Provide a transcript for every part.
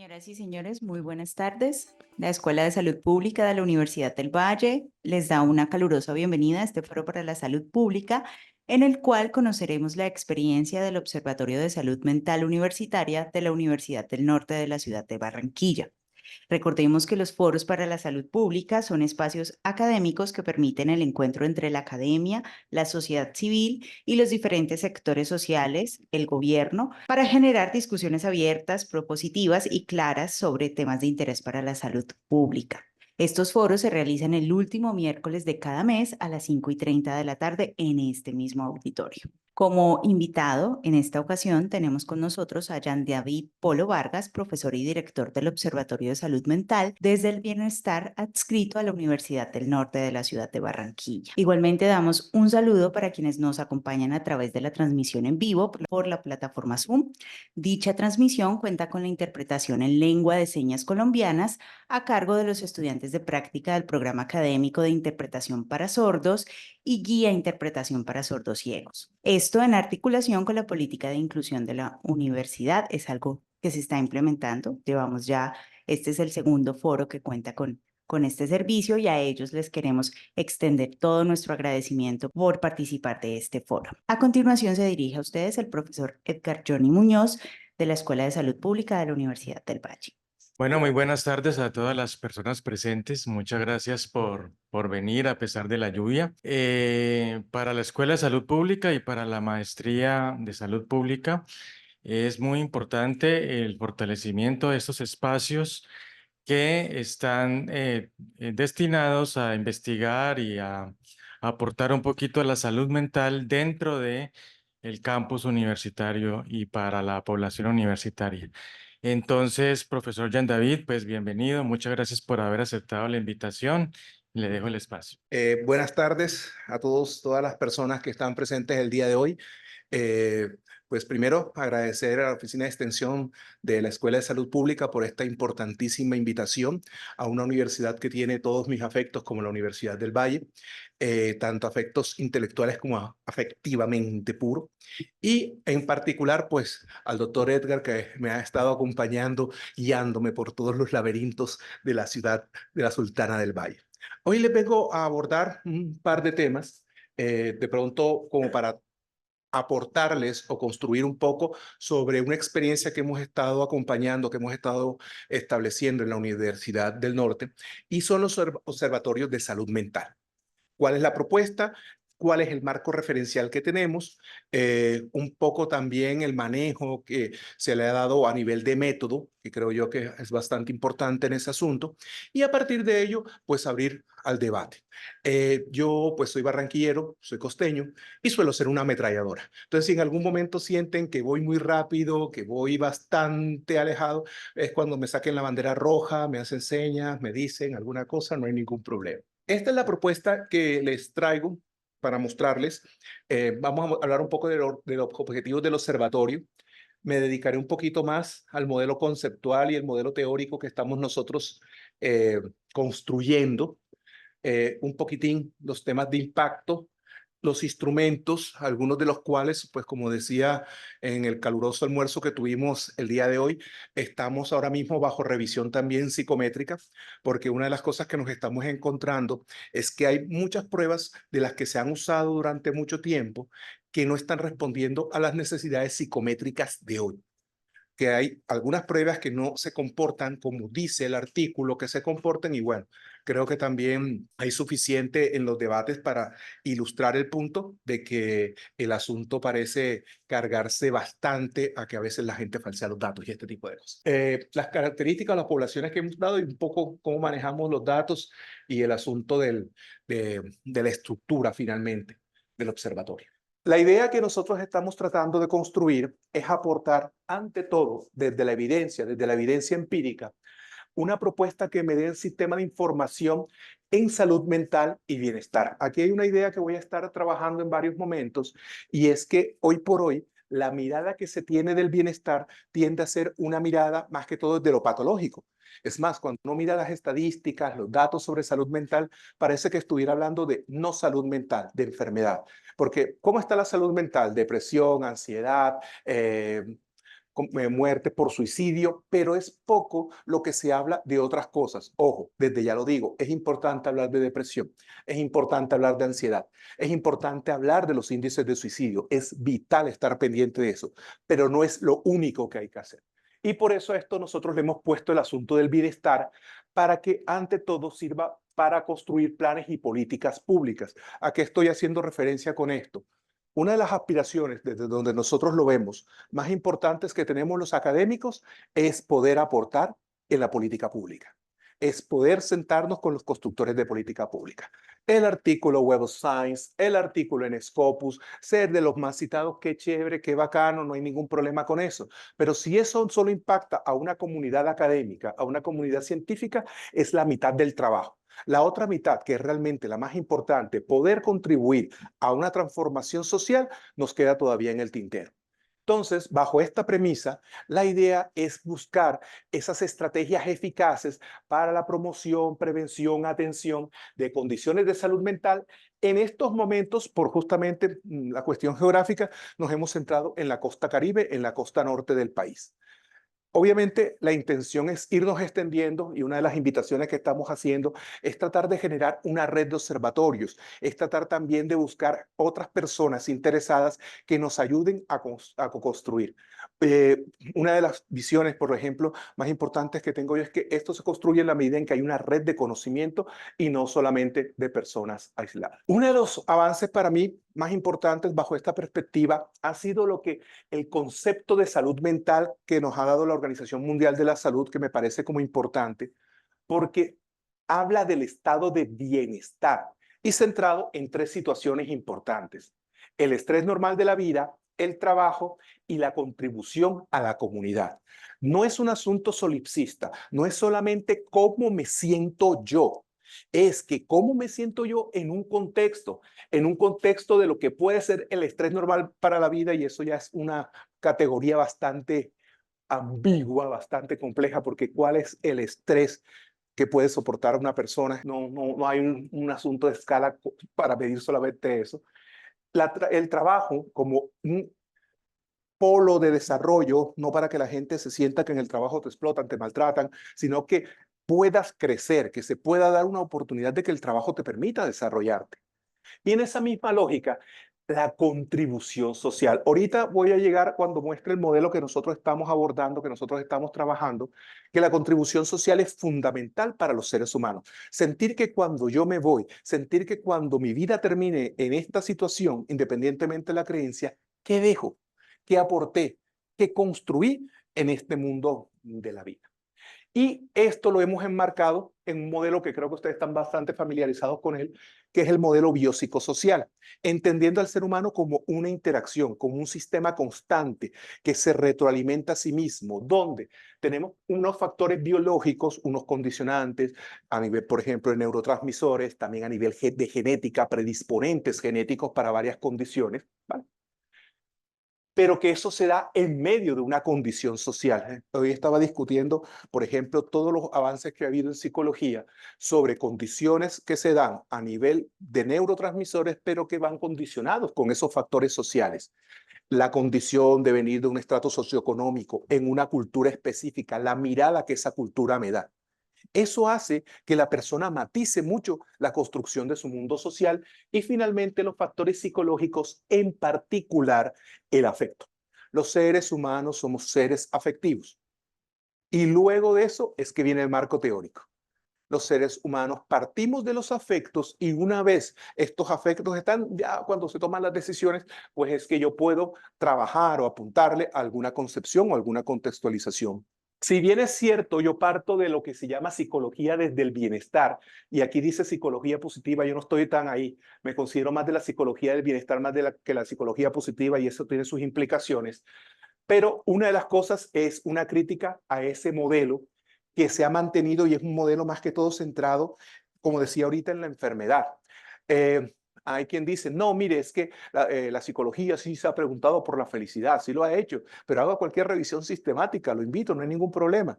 Señoras y señores, muy buenas tardes. La Escuela de Salud Pública de la Universidad del Valle les da una calurosa bienvenida a este Foro para la Salud Pública, en el cual conoceremos la experiencia del Observatorio de Salud Mental Universitaria de la Universidad del Norte de la ciudad de Barranquilla. Recordemos que los foros para la salud pública son espacios académicos que permiten el encuentro entre la academia, la sociedad civil y los diferentes sectores sociales, el gobierno, para generar discusiones abiertas, propositivas y claras sobre temas de interés para la salud pública. Estos foros se realizan el último miércoles de cada mes a las 5:30 de la tarde en este mismo auditorio. Como invitado, en esta ocasión tenemos con nosotros a Jean David Polo Vargas, profesor y director del Observatorio de Salud Mental desde el Bienestar adscrito a la Universidad del Norte de la ciudad de Barranquilla. Igualmente damos un saludo para quienes nos acompañan a través de la transmisión en vivo por la plataforma Zoom. Dicha transmisión cuenta con la interpretación en lengua de señas colombianas a cargo de los estudiantes de práctica del programa académico de interpretación para sordos y guía e interpretación para sordos ciegos. Esto en articulación con la política de inclusión de la universidad es algo que se está implementando. Llevamos ya, este es el segundo foro que cuenta con este servicio y a ellos les queremos extender todo nuestro agradecimiento por participar de este foro. A continuación se dirige a ustedes el profesor Edgar Johnny Muñoz de la Escuela de Salud Pública de la Universidad del Valle. Bueno, muy buenas tardes a todas las personas presentes. Muchas gracias por venir a pesar de la lluvia. Para la Escuela de Salud Pública y para la Maestría de Salud Pública es muy importante el fortalecimiento de estos espacios que están destinados a investigar y a aportar un poquito a la salud mental dentro de el campus universitario y para la población universitaria. Entonces, profesor Jean David, pues bienvenido. Muchas gracias por haber aceptado la invitación. Le dejo el espacio. Buenas tardes a todos, todas las personas que están presentes el día de hoy. Eh, pues primero agradecer a la Oficina de Extensión de la Escuela de Salud Pública por esta importantísima invitación a una universidad que tiene todos mis afectos como la Universidad del Valle, tanto afectos intelectuales como afectivamente puro. Y en particular pues al doctor Edgar que me ha estado acompañando, guiándome por todos los laberintos de la ciudad de la Sultana del Valle. Hoy les vengo a abordar un par de temas, de pronto como para aportarles o construir un poco sobre una experiencia que hemos estado acompañando, que hemos estado estableciendo en la Universidad del Norte, y son los observatorios de salud mental. ¿Cuál es la propuesta? ¿Cuál es el marco referencial que tenemos? Un poco también el manejo que se le ha dado a nivel de método, que creo yo que es bastante importante en ese asunto. Y a partir de ello, pues abrir al debate. Yo pues soy barranquillero, soy costeño y suelo ser una ametralladora. Entonces, si en algún momento sienten que voy muy rápido, que voy bastante alejado, es cuando me saquen la bandera roja, me hacen señas, me dicen alguna cosa, no hay ningún problema. Esta es la propuesta que les traigo para mostrarles. Vamos a hablar un poco de los objetivos del observatorio. Me dedicaré un poquito más al modelo conceptual y el modelo teórico que estamos nosotros construyendo. Un poquitín los temas de impacto, los instrumentos, algunos de los cuales, pues como decía en el caluroso almuerzo que tuvimos el día de hoy, estamos ahora mismo bajo revisión también psicométrica, porque una de las cosas que nos estamos encontrando es que hay muchas pruebas de las que se han usado durante mucho tiempo que no están respondiendo a las necesidades psicométricas de hoy, que hay algunas pruebas que no se comportan como dice el artículo que se comporten, y bueno, creo que también hay suficiente en los debates para ilustrar el punto de que el asunto parece cargarse bastante a que a veces la gente falsea los datos y este tipo de cosas. Las características de las poblaciones que hemos dado y un poco cómo manejamos los datos y el asunto de la estructura finalmente del observatorio. La idea que nosotros estamos tratando de construir es aportar, ante todo, desde la evidencia empírica, una propuesta que me dé el sistema de información en salud mental y bienestar. Aquí hay una idea que voy a estar trabajando en varios momentos, y es que hoy por hoy la mirada que se tiene del bienestar tiende a ser una mirada más que todo de lo patológico. Es más, cuando uno mira las estadísticas, los datos sobre salud mental, parece que estuviera hablando de no salud mental, de enfermedad. Porque ¿cómo está la salud mental? Depresión, ansiedad, muerte por suicidio, pero es poco lo que se habla de otras cosas. Ojo, desde ya lo digo, es importante hablar de depresión, es importante hablar de ansiedad, es importante hablar de los índices de suicidio, es vital estar pendiente de eso, pero no es lo único que hay que hacer. Y por eso a esto nosotros le hemos puesto el asunto del bienestar para que ante todo sirva para construir planes y políticas públicas. ¿A qué estoy haciendo referencia con esto? Una de las aspiraciones desde donde nosotros lo vemos más importantes que tenemos los académicos es poder aportar en la política pública. Es poder sentarnos con los constructores de política pública. El artículo Web of Science, el artículo en Scopus, ser de los más citados, qué chévere, qué bacano, no hay ningún problema con eso. Pero si eso solo impacta a una comunidad académica, a una comunidad científica, es la mitad del trabajo. La otra mitad, que es realmente la más importante, poder contribuir a una transformación social, nos queda todavía en el tintero. Entonces, bajo esta premisa, la idea es buscar esas estrategias eficaces para la promoción, prevención, atención de condiciones de salud mental. En estos momentos, por justamente la cuestión geográfica, nos hemos centrado en la costa Caribe, en la costa norte del país. Obviamente, la intención es irnos extendiendo y una de las invitaciones que estamos haciendo es tratar de generar una red de observatorios, es tratar también de buscar otras personas interesadas que nos ayuden a construir. Una de las visiones, por ejemplo, más importantes que tengo yo es que esto se construye en la medida en que hay una red de conocimiento y no solamente de personas aisladas. Uno de los avances para mí más importantes bajo esta perspectiva ha sido lo que el concepto de salud mental que nos ha dado la Organización Mundial de la Salud, que me parece como importante, porque habla del estado de bienestar y centrado en tres situaciones importantes: el estrés normal de la vida, el trabajo y la contribución a la comunidad. No es un asunto solipsista, no es solamente cómo me siento yo, es que cómo me siento yo en un contexto de lo que puede ser el estrés normal para la vida, y eso ya es una categoría bastante ambigua, bastante compleja, porque ¿cuál es el estrés que puede soportar una persona? No hay un asunto de escala para medir solamente eso. El trabajo como un polo de desarrollo, no para que la gente se sienta que en el trabajo te explotan, te maltratan, sino que puedas crecer, que se pueda dar una oportunidad de que el trabajo te permita desarrollarte. Y en esa misma lógica, la contribución social. Ahorita voy a llegar cuando muestre el modelo que nosotros estamos abordando, que nosotros estamos trabajando, que la contribución social es fundamental para los seres humanos. Sentir que cuando yo me voy, sentir que cuando mi vida termine en esta situación, independientemente de la creencia, ¿qué dejo? ¿Qué aporté? ¿Qué construí en este mundo de la vida? Y esto lo hemos enmarcado en un modelo que creo que ustedes están bastante familiarizados con él, que es el modelo biopsicosocial, entendiendo al ser humano como una interacción, como un sistema constante que se retroalimenta a sí mismo, donde tenemos unos factores biológicos, unos condicionantes, a nivel, por ejemplo, de neurotransmisores, también a nivel de genética, predisponentes genéticos para varias condiciones, ¿vale? Pero que eso se da en medio de una condición social. Hoy estaba discutiendo, por ejemplo, todos los avances que ha habido en psicología sobre condiciones que se dan a nivel de neurotransmisores, pero que van condicionados con esos factores sociales. La condición de venir de un estrato socioeconómico en una cultura específica, la mirada que esa cultura me da. Eso hace que la persona matice mucho la construcción de su mundo social y finalmente los factores psicológicos, en particular el afecto. Los seres humanos somos seres afectivos y luego de eso es que viene el marco teórico. Los seres humanos partimos de los afectos y una vez estos afectos están, ya cuando se toman las decisiones, pues es que yo puedo trabajar o apuntarle a alguna concepción o alguna contextualización. Si bien es cierto, yo parto de lo que se llama psicología desde el bienestar, y aquí dice psicología positiva, yo no estoy tan ahí, me considero más de la psicología del bienestar más que la psicología positiva, y eso tiene sus implicaciones, pero una de las cosas es una crítica a ese modelo que se ha mantenido y es un modelo más que todo centrado, como decía ahorita, en la enfermedad. Hay quien dice, no, mire, es que la psicología sí se ha preguntado por la felicidad, sí lo ha hecho, pero haga cualquier revisión sistemática, lo invito, no hay ningún problema.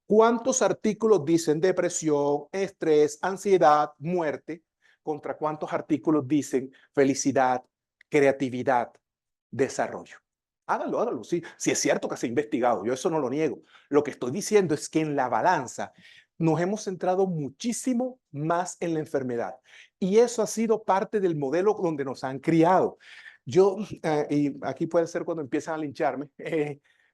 ¿Cuántos artículos dicen depresión, estrés, ansiedad, muerte? ¿Contra cuántos artículos dicen felicidad, creatividad, desarrollo? Háganlo, háganlo. Sí, sí es cierto que se ha investigado, yo eso no lo niego. Lo que estoy diciendo es que en la balanza nos hemos centrado muchísimo más en la enfermedad. Y eso ha sido parte del modelo donde nos han criado. Yo, y aquí puede ser cuando empiezan a lincharme,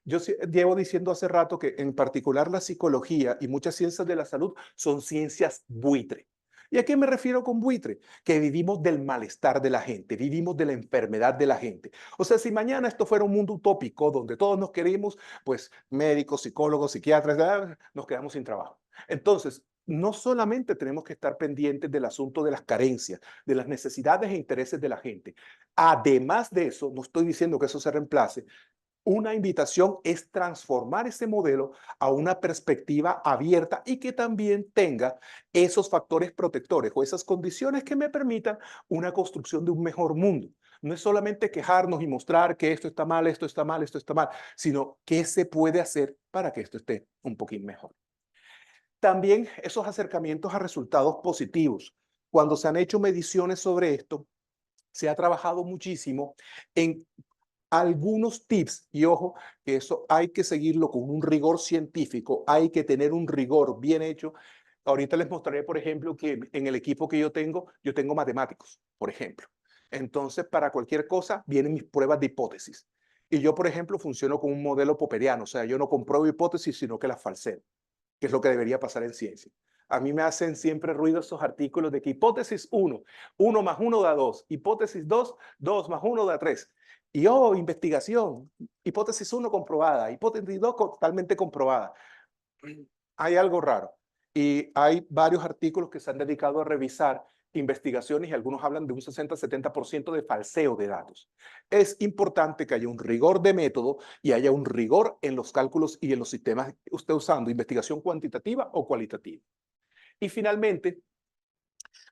llevo diciendo hace rato que en particular la psicología y muchas ciencias de la salud son ciencias buitre. ¿Y a qué me refiero con buitre? Que vivimos del malestar de la gente, vivimos de la enfermedad de la gente. O sea, si mañana esto fuera un mundo utópico donde todos nos queremos, pues médicos, psicólogos, psiquiatras, nos quedamos sin trabajo. Entonces, no solamente tenemos que estar pendientes del asunto de las carencias, de las necesidades e intereses de la gente. Además de eso, no estoy diciendo que eso se reemplace, una invitación es transformar ese modelo a una perspectiva abierta y que también tenga esos factores protectores o esas condiciones que me permitan una construcción de un mejor mundo. No es solamente quejarnos y mostrar que esto está mal, esto está mal, esto está mal, sino qué se puede hacer para que esto esté un poquito mejor. También esos acercamientos a resultados positivos. Cuando se han hecho mediciones sobre esto, se ha trabajado muchísimo en algunos tips, y ojo, que eso hay que seguirlo con un rigor científico, hay que tener un rigor bien hecho. Ahorita les mostraré, por ejemplo, que en el equipo que yo tengo matemáticos, por ejemplo. Entonces, para cualquier cosa, vienen mis pruebas de hipótesis. Y yo, por ejemplo, funciono con un modelo popperiano, o sea, yo no compruebo hipótesis, sino que las falseo, que es lo que debería pasar en ciencia. A mí me hacen siempre ruido esos artículos de que hipótesis 1, 1 más 1 da 2, hipótesis 2, 2 más 1 da 3. Y investigación, hipótesis 1 comprobada, hipótesis 2 totalmente comprobada. Hay algo raro. Y hay varios artículos que se han dedicado a revisar investigaciones y algunos hablan de un 60-70% de falseo de datos. Es importante que haya un rigor de método y haya un rigor en los cálculos y en los sistemas que usted usando investigación cuantitativa o cualitativa. Y finalmente,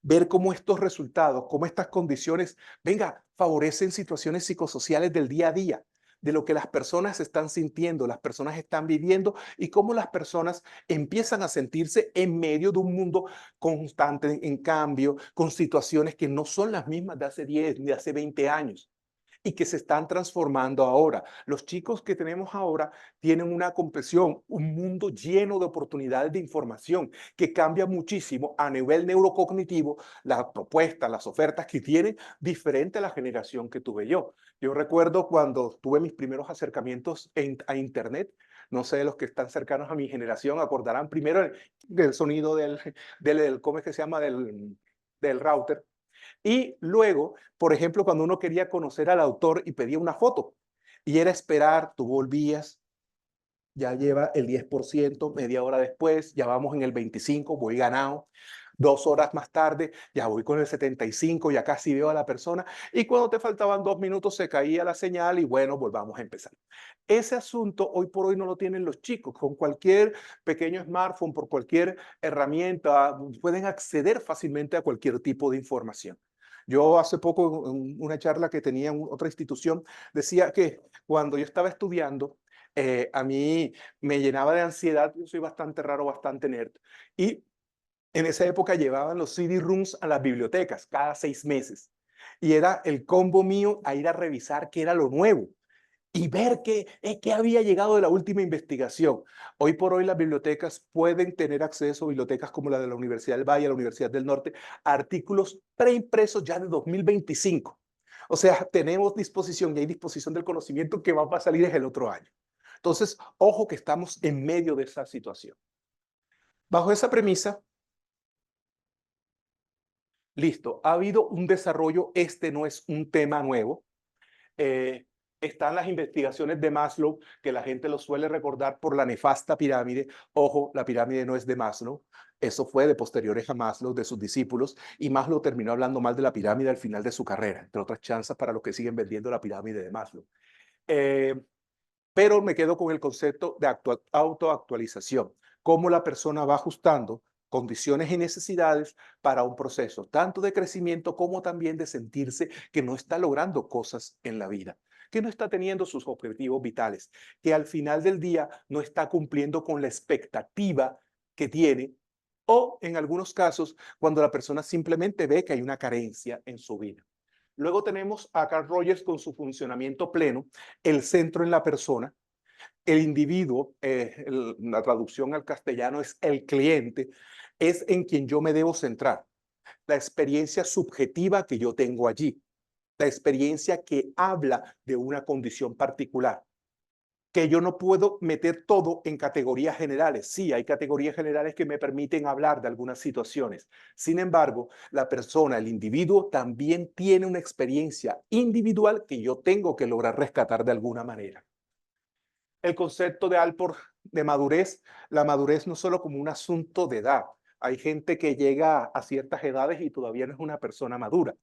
ver cómo estos resultados, cómo estas condiciones, favorecen situaciones psicosociales del día a día, de lo que las personas están sintiendo, las personas están viviendo y cómo las personas empiezan a sentirse en medio de un mundo constante en cambio, con situaciones que no son las mismas de hace 10 ni de hace 20 años y que se están transformando ahora. Los chicos que tenemos ahora tienen una comprensión, un mundo lleno de oportunidades de información que cambia muchísimo a nivel neurocognitivo las propuestas, las ofertas que tienen diferente a la generación que tuve yo. Yo recuerdo cuando tuve mis primeros acercamientos a Internet, no sé, los que están cercanos a mi generación acordarán primero del sonido ¿cómo es que se llama? Del router. Y luego, por ejemplo, cuando uno quería conocer al autor y pedía una foto, y era esperar, tú volvías, ya lleva el 10%, media hora después, ya vamos en el 25%, voy ganado. 2 horas más tarde, ya voy con el 75%, ya casi veo a la persona, y cuando te faltaban 2 minutos se caía la señal y bueno, volvamos a empezar. Ese asunto hoy por hoy no lo tienen los chicos. Con cualquier pequeño smartphone, por cualquier herramienta, pueden acceder fácilmente a cualquier tipo de información. Yo hace poco, en una charla que tenía en otra institución, decía que cuando yo estaba estudiando, a mí me llenaba de ansiedad, yo soy bastante raro, bastante nerd, y en esa época llevaban los CD-rooms a las bibliotecas cada 6 meses, y era el combo mío a ir a revisar qué era lo nuevo y ver qué había llegado de la última investigación. Hoy por hoy las bibliotecas pueden tener acceso, bibliotecas como la de la Universidad del Valle, la Universidad del Norte, a artículos preimpresos ya de 2025. O sea, tenemos disposición y hay disposición del conocimiento que va a salir el otro año. Entonces, ojo que estamos en medio de esa situación. Bajo esa premisa, listo, ha habido un desarrollo, este no es un tema nuevo. Están las investigaciones de Maslow, que la gente lo suele recordar por la nefasta pirámide. Ojo, la pirámide no es de Maslow, eso fue de posteriores a Maslow, de sus discípulos, y Maslow terminó hablando mal de la pirámide al final de su carrera, entre otras chanzas para los que siguen vendiendo la pirámide de Maslow. Pero me quedo con el concepto de autoactualización, cómo la persona va ajustando condiciones y necesidades para un proceso, tanto de crecimiento como también de sentirse que no está logrando cosas en la vida, que no está teniendo sus objetivos vitales, que al final del día no está cumpliendo con la expectativa que tiene, o en algunos casos, cuando la persona simplemente ve que hay una carencia en su vida. Luego tenemos a Carl Rogers con su funcionamiento pleno, el centro en la persona. El individuo, la traducción al castellano es el cliente, es en quien yo me debo centrar. La experiencia subjetiva que yo tengo allí, la experiencia que habla de una condición particular, que yo no puedo meter todo en categorías generales. Sí, hay categorías generales que me permiten hablar de algunas situaciones. Sin embargo, la persona, el individuo, también tiene una experiencia individual que yo tengo que lograr rescatar de alguna manera. El concepto de Alport de madurez, la madurez no solo como un asunto de edad. Hay gente que llega a ciertas edades y todavía no es una persona madura.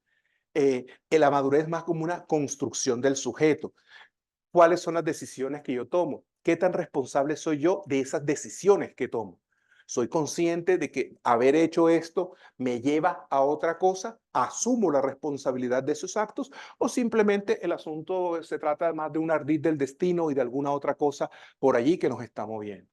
La madurez más como una construcción del sujeto. ¿Cuáles son las decisiones que yo tomo? ¿Qué tan responsable soy yo de esas decisiones que tomo? ¿Soy consciente de que haber hecho esto me lleva a otra cosa? ¿Asumo la responsabilidad de esos actos? ¿O simplemente el asunto se trata más de un ardid del destino y de alguna otra cosa por allí que nos está moviendo?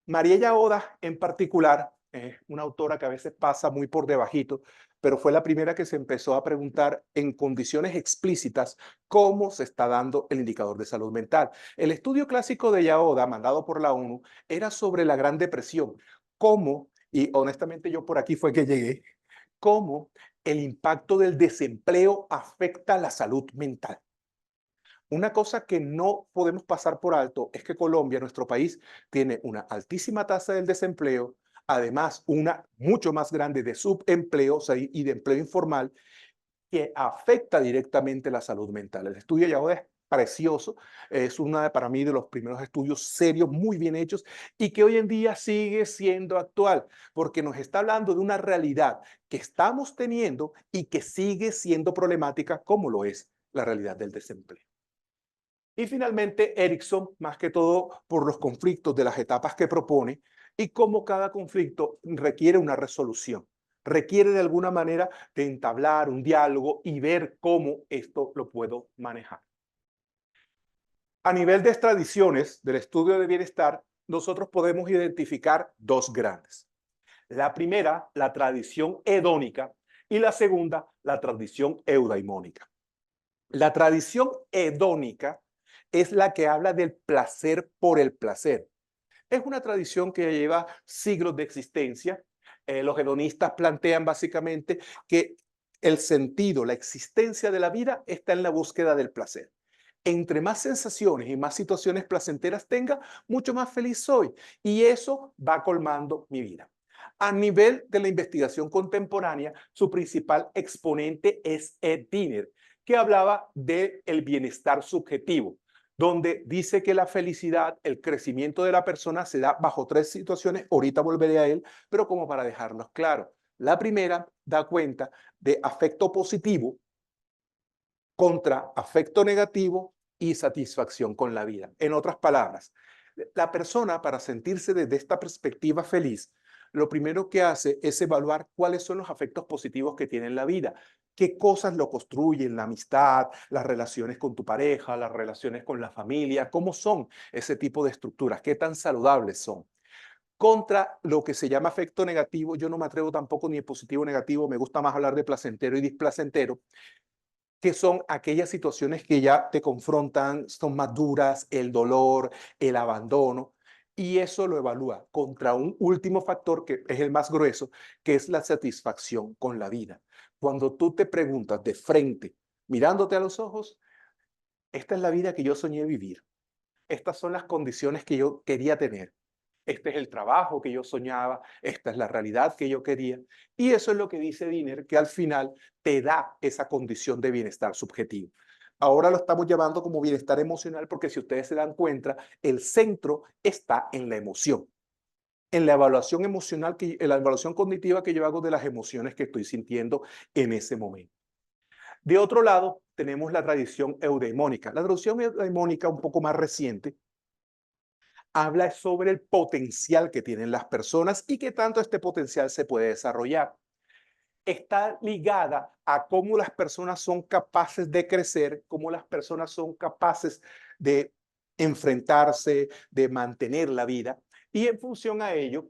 Mariella Oda, en particular, es una autora que a veces pasa muy por debajito, pero fue la primera que se empezó a preguntar en condiciones explícitas cómo se está dando el indicador de salud mental. El estudio clásico de Yaoda, mandado por la ONU, era sobre la Gran Depresión. Cómo, y honestamente yo por aquí fue que llegué, cómo el impacto del desempleo afecta la salud mental. Una cosa que no podemos pasar por alto es que Colombia, nuestro país, tiene una altísima tasa del desempleo, además una mucho más grande de subempleo, o sea, y de empleo informal, que afecta directamente la salud mental. El estudio de Yahoda es precioso, es una para mí de los primeros estudios serios, muy bien hechos, y que hoy en día sigue siendo actual, porque nos está hablando de una realidad que estamos teniendo y que sigue siendo problemática, como lo es la realidad del desempleo. Y finalmente, Erickson, más que todo por los conflictos de las etapas que propone y cómo cada conflicto requiere una resolución, requiere de alguna manera de entablar un diálogo y ver cómo esto lo puedo manejar. A nivel de tradiciones del estudio de bienestar, nosotros podemos identificar dos grandes. La primera, la tradición hedónica, y la segunda, la tradición eudaimónica. La tradición hedónica es la que habla del placer por el placer. Es una tradición que lleva siglos de existencia. Los hedonistas plantean básicamente que el sentido, la existencia de la vida está en la búsqueda del placer. Entre más sensaciones y más situaciones placenteras tenga, mucho más feliz soy. Y eso va colmando mi vida. A nivel de la investigación contemporánea, su principal exponente es Ed Diner, que hablaba del bienestar subjetivo, donde dice que la felicidad, el crecimiento de la persona se da bajo tres situaciones. Ahorita volveré a él, pero como para dejarlos claros. La primera da cuenta de afecto positivo contra afecto negativo y satisfacción con la vida. En otras palabras, la persona, para sentirse desde esta perspectiva feliz, lo primero que hace es evaluar cuáles son los afectos positivos que tiene en la vida, qué cosas lo construyen, la amistad, las relaciones con tu pareja, las relaciones con la familia, cómo son ese tipo de estructuras, qué tan saludables son. Contra lo que se llama afecto negativo, yo no me atrevo tampoco ni de positivo o negativo, me gusta más hablar de placentero y displacentero, que son aquellas situaciones que ya te confrontan, son más duras, el dolor, el abandono, y eso lo evalúa contra un último factor que es el más grueso, que es la satisfacción con la vida. Cuando tú te preguntas de frente, mirándote a los ojos, esta es la vida que yo soñé vivir, estas son las condiciones que yo quería tener. Este es el trabajo que yo soñaba, esta es la realidad que yo quería. Y eso es lo que dice Diner, que al final te da esa condición de bienestar subjetivo. Ahora lo estamos llamando como bienestar emocional porque si ustedes se dan cuenta, el centro está en la emoción, en la evaluación emocional, en la evaluación cognitiva que yo hago de las emociones que estoy sintiendo en ese momento. De otro lado, tenemos la tradición eudaimónica. La tradición eudaimónica, un poco más reciente, habla sobre el potencial que tienen las personas y qué tanto este potencial se puede desarrollar. Está ligada a cómo las personas son capaces de crecer, cómo las personas son capaces de enfrentarse, de mantener la vida. Y en función a ello,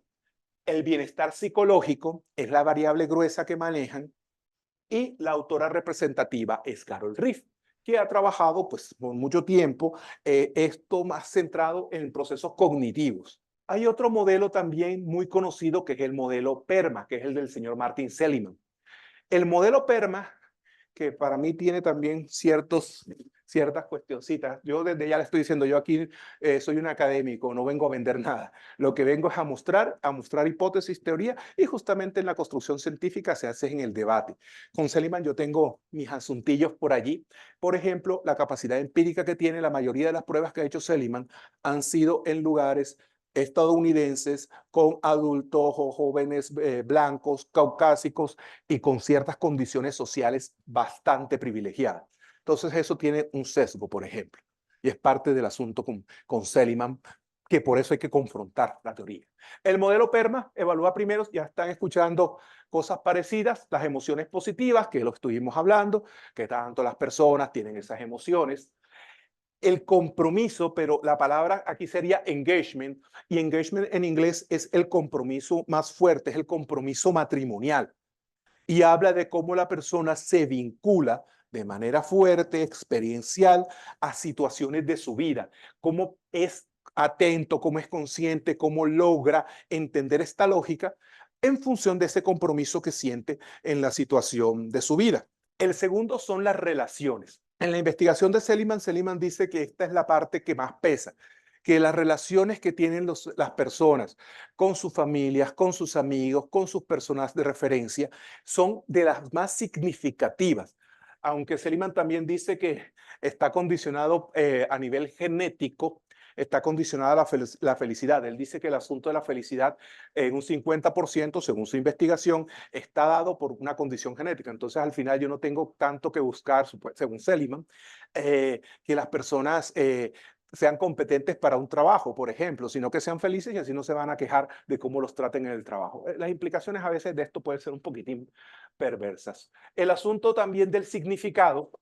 el bienestar psicológico es la variable gruesa que manejan y la autora representativa es Carol Riff, que ha trabajado pues por mucho tiempo esto más centrado en procesos cognitivos. Hay otro modelo también muy conocido que es el modelo PERMA, que es el del señor Martin Seligman. El modelo PERMA, que para mí tiene también ciertas cuestioncitas. Yo desde ya le estoy diciendo, yo aquí soy un académico, no vengo a vender nada. Lo que vengo es a mostrar hipótesis, teoría, y justamente en la construcción científica se hace en el debate. Con Seligman yo tengo mis asuntillos por allí. Por ejemplo, la capacidad empírica que tiene la mayoría de las pruebas que ha hecho Seligman han sido en lugares estadounidenses con adultos o jóvenes blancos, caucásicos y con ciertas condiciones sociales bastante privilegiadas. Entonces eso tiene un sesgo, por ejemplo, y es parte del asunto con Seligman, que por eso hay que confrontar la teoría. El modelo PERMA evalúa primero, ya están escuchando cosas parecidas, las emociones positivas, que lo estuvimos hablando, que tanto las personas tienen esas emociones. El compromiso, pero la palabra aquí sería engagement, y engagement en inglés es el compromiso más fuerte, es el compromiso matrimonial, y habla de cómo la persona se vincula de manera fuerte, experiencial, a situaciones de su vida, cómo es atento, cómo es consciente, cómo logra entender esta lógica en función de ese compromiso que siente en la situación de su vida. El segundo son las relaciones. En la investigación de Seligman, Seligman dice que esta es la parte que más pesa, que las relaciones que tienen las personas con sus familias, con sus amigos, con sus personas de referencia, son de las más significativas. Aunque Seligman también dice que está condicionado a nivel genético, está condicionada la felicidad. Él dice que el asunto de la felicidad en un 50%, según su investigación, está dado por una condición genética. Entonces, al final, yo no tengo tanto que buscar, según Seligman, que las personas sean competentes para un trabajo, por ejemplo, sino que sean felices y así no se van a quejar de cómo los traten en el trabajo. Las implicaciones a veces de esto pueden ser un poquitín perversas. El asunto también del significado.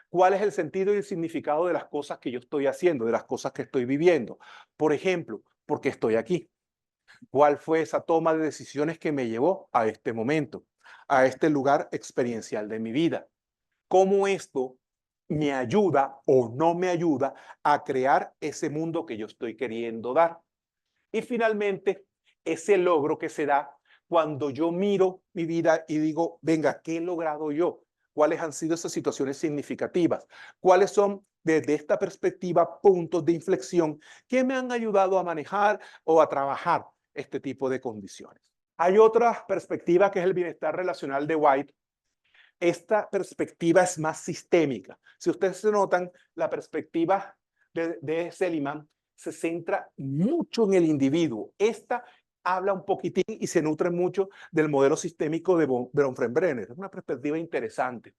¿Cuál es el sentido y el significado de las cosas que yo estoy haciendo, de las cosas que estoy viviendo? Por ejemplo, ¿por qué estoy aquí? ¿Cuál fue esa toma de decisiones que me llevó a este momento, a este lugar experiencial de mi vida? ¿Cómo esto me ayuda o no me ayuda a crear ese mundo que yo estoy queriendo dar? Y finalmente, ese logro que se da cuando yo miro mi vida y digo, venga, ¿qué he logrado yo? ¿Cuáles han sido esas situaciones significativas? ¿Cuáles son, desde esta perspectiva, puntos de inflexión que me han ayudado a manejar o a trabajar este tipo de condiciones? Hay otra perspectiva que es el bienestar relacional de White. Esta perspectiva es más sistémica. Si ustedes se notan, la perspectiva de Seligman se centra mucho en el individuo. Esta habla un poquitín y se nutre mucho del modelo sistémico de Bronfenbrenner. Es una perspectiva interesante.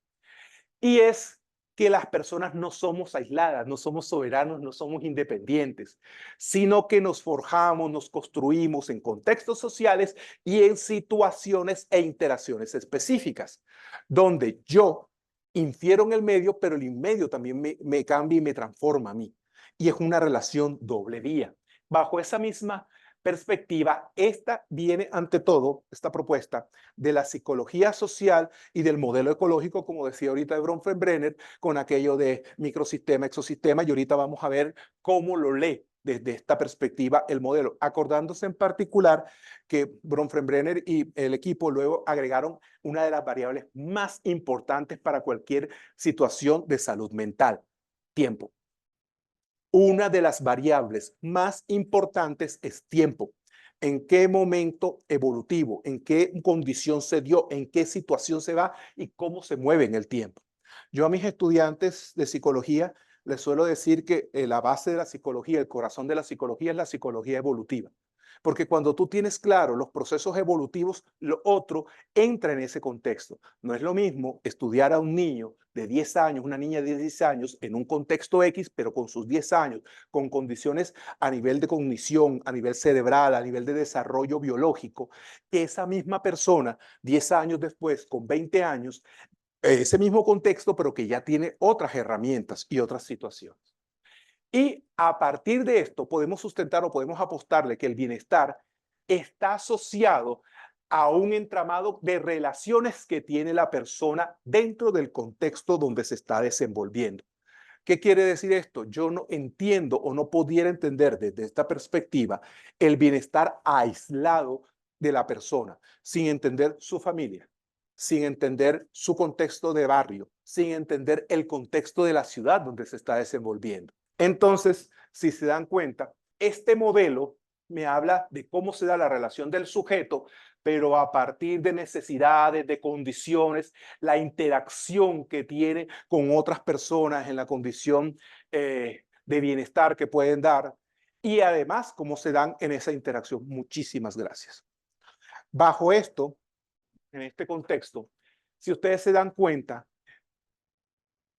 Y es que las personas no somos aisladas, no somos soberanos, no somos independientes, sino que nos forjamos, nos construimos en contextos sociales y en situaciones e interacciones específicas, donde yo infiero en el medio, pero el medio también me cambia y me transforma a mí. Y es una relación doble vía. Bajo esa misma perspectiva, esta viene ante todo, esta propuesta, de la psicología social y del modelo ecológico, como decía ahorita de Bronfenbrenner, con aquello de microsistema, exosistema, y ahorita vamos a ver cómo lo lee desde esta perspectiva el modelo, acordándose en particular que Bronfenbrenner y el equipo luego agregaron una de las variables más importantes para cualquier situación de salud mental: tiempo. Una de las variables más importantes es tiempo. ¿En qué momento evolutivo, en qué condición se dio, en qué situación se va y cómo se mueve en el tiempo? Yo a mis estudiantes de psicología les suelo decir que la base de la psicología, el corazón de la psicología es la psicología evolutiva. Porque cuando tú tienes claro los procesos evolutivos, lo otro entra en ese contexto. No es lo mismo estudiar a un niño de 10 años, una niña de 10 años, en un contexto X, pero con sus 10 años, con condiciones a nivel de cognición, a nivel cerebral, a nivel de desarrollo biológico, que esa misma persona, 10 años después, con 20 años, ese mismo contexto, pero que ya tiene otras herramientas y otras situaciones. Y a partir de esto podemos sustentar o podemos apostarle que el bienestar está asociado a un entramado de relaciones que tiene la persona dentro del contexto donde se está desenvolviendo. ¿Qué quiere decir esto? Yo no entiendo o no pudiera entender desde esta perspectiva el bienestar aislado de la persona, sin entender su familia, sin entender su contexto de barrio, sin entender el contexto de la ciudad donde se está desenvolviendo. Entonces, si se dan cuenta, este modelo me habla de cómo se da la relación del sujeto, pero a partir de necesidades, de condiciones, la interacción que tiene con otras personas en la condición de bienestar que pueden dar y además cómo se dan en esa interacción. Muchísimas gracias. Bajo esto, en este contexto, si ustedes se dan cuenta,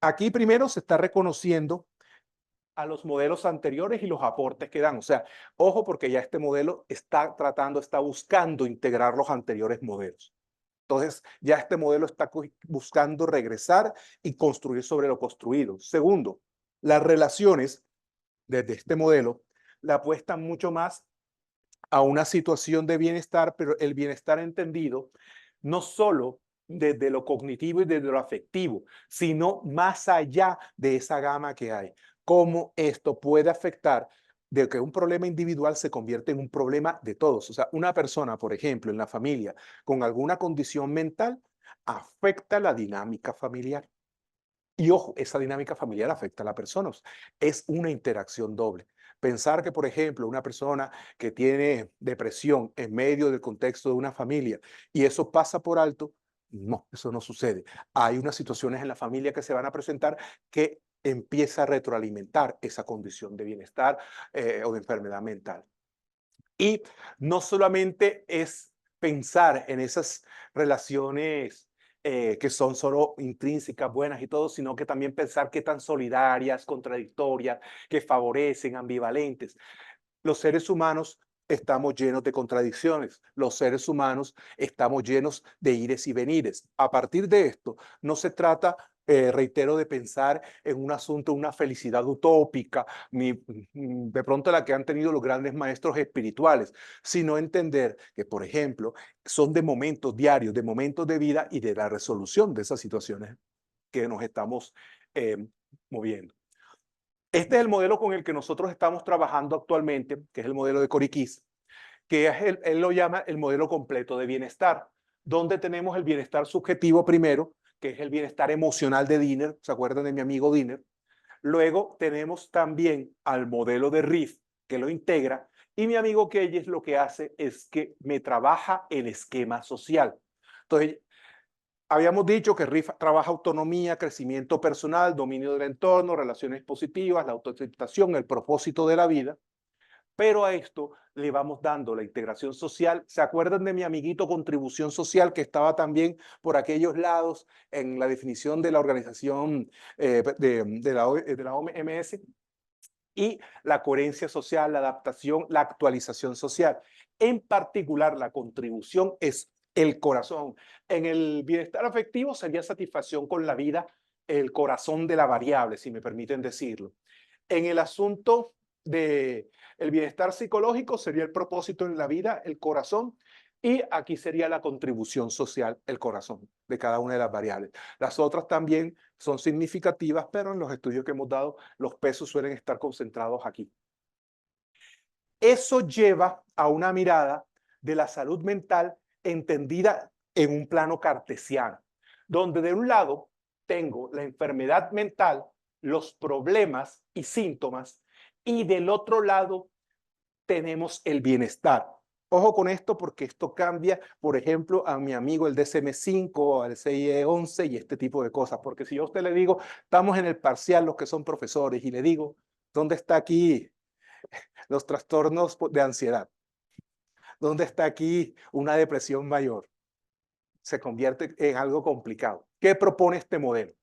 aquí primero se está reconociendo a los modelos anteriores y los aportes que dan. O sea, ojo porque ya este modelo está buscando integrar los anteriores modelos. Entonces, ya este modelo está buscando regresar y construir sobre lo construido. Segundo, las relaciones desde este modelo la apuestan mucho más a una situación de bienestar, pero el bienestar entendido no solo desde lo cognitivo y desde lo afectivo, sino más allá de esa gama que hay. Cómo esto puede afectar de que un problema individual se convierte en un problema de todos. O sea, una persona, por ejemplo, en la familia con alguna condición mental afecta la dinámica familiar. Y ojo, esa dinámica familiar afecta a la persona. Es una interacción doble. Pensar que, por ejemplo, una persona que tiene depresión en medio del contexto de una familia y eso pasa por alto, no, eso no sucede. Hay unas situaciones en la familia que se van a presentar que empieza a retroalimentar esa condición de bienestar o de enfermedad mental. Y no solamente es pensar en esas relaciones que son solo intrínsecas, buenas y todo, sino que también pensar qué tan solidarias, contradictorias, que favorecen, ambivalentes. Los seres humanos estamos llenos de contradicciones. Los seres humanos estamos llenos de ires y venires. A partir de esto, no se trata, reitero, de pensar en un asunto, una felicidad utópica, ni de pronto la que han tenido los grandes maestros espirituales, sino entender que, por ejemplo, son de momentos diarios, de momentos de vida y de la resolución de esas situaciones que nos estamos moviendo. Este es el modelo con el que nosotros estamos trabajando actualmente, que es el modelo de Coriquis, que es él lo llama el modelo completo de bienestar, donde tenemos el bienestar subjetivo primero, que es el bienestar emocional de Diner, ¿se acuerdan de mi amigo Diner? Luego tenemos también al modelo de Riff, que lo integra, y mi amigo Keyes lo que hace es que me trabaja el esquema social. Entonces, habíamos dicho que RIF trabaja autonomía, crecimiento personal, dominio del entorno, relaciones positivas, la autoaceptación, el propósito de la vida, pero a esto le vamos dando la integración social. ¿Se acuerdan de mi amiguito contribución social que estaba también por aquellos lados en la definición de la organización de la OMS? Y la coherencia social, la adaptación, la actualización social. En particular, la contribución es el corazón. En el bienestar afectivo sería satisfacción con la vida, el corazón de la variable, si me permiten decirlo. En el asunto de el bienestar psicológico sería el propósito en la vida, el corazón, y aquí sería la contribución social, el corazón de cada una de las variables. Las otras también son significativas, pero en los estudios que hemos dado, los pesos suelen estar concentrados aquí. Eso lleva a una mirada de la salud mental entendida en un plano cartesiano, donde de un lado tengo la enfermedad mental, los problemas y síntomas, y del otro lado tenemos el bienestar. Ojo con esto porque esto cambia, por ejemplo, a mi amigo el DSM-5, al CIE-11 y este tipo de cosas. Porque si yo a usted le digo, estamos en el parcial los que son profesores y le digo, ¿dónde está aquí los trastornos de ansiedad? ¿Dónde está aquí una depresión mayor? Se convierte en algo complicado. ¿Qué propone este modelo?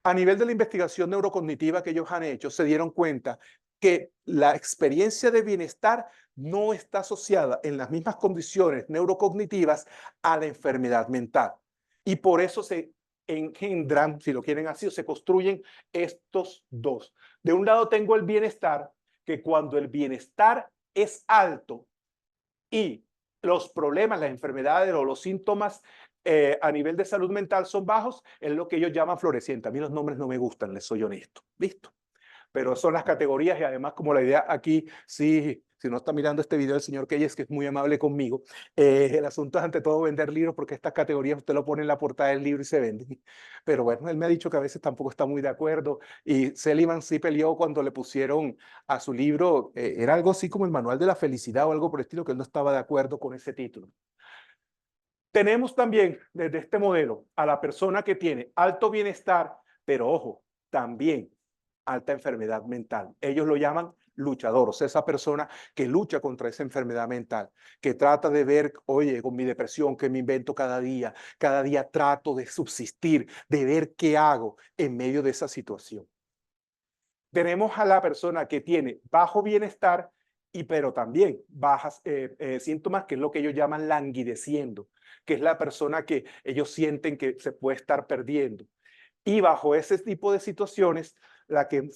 A nivel de la investigación neurocognitiva que ellos han hecho, se dieron cuenta que la experiencia de bienestar no está asociada en las mismas condiciones neurocognitivas a la enfermedad mental. Y por eso se engendran, si lo quieren así, o se construyen estos dos. De un lado tengo el bienestar, que cuando el bienestar es alto y los problemas, las enfermedades o los síntomas a nivel de salud mental son bajos, es lo que ellos llaman floreciente. A mí los nombres no me gustan, les soy honesto. ¿Listo? Pero son las categorías y además como la idea aquí, sí, si no está mirando este video el señor Keyes, que es muy amable conmigo, el asunto es ante todo vender libros porque estas categorías usted lo pone en la portada del libro y se venden. Pero bueno, él me ha dicho que a veces tampoco está muy de acuerdo y Seligman sí peleó cuando le pusieron a su libro, era algo así como el manual de la felicidad o algo por el estilo, que él no estaba de acuerdo con ese título. Tenemos también desde este modelo a la persona que tiene alto bienestar, pero ojo, también alta enfermedad mental. Ellos lo llaman luchador, o sea, esa persona que lucha contra esa enfermedad mental, que trata de ver, oye, con mi depresión que me invento cada día trato de subsistir, de ver qué hago en medio de esa situación. Tenemos a la persona que tiene bajo bienestar, pero también bajas síntomas, que es lo que ellos llaman languideciendo, que es la persona que ellos sienten que se puede estar perdiendo. Y bajo ese tipo de situaciones, la que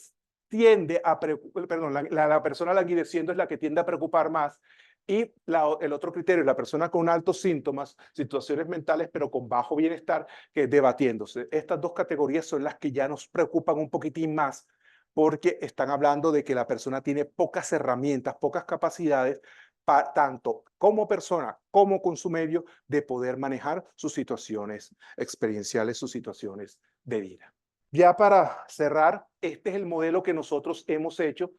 tiende a preocupar, perdón, la persona languideciendo es la que tiende a preocupar más. Y el otro criterio, la persona con altos síntomas, situaciones mentales, pero con bajo bienestar, que es debatiéndose. Estas dos categorías son las que ya nos preocupan un poquitín más, porque están hablando de que la persona tiene pocas herramientas, pocas capacidades, tanto como persona como con su medio, de poder manejar sus situaciones experienciales, sus situaciones de vida. Ya para cerrar, este es el modelo que nosotros hemos hecho.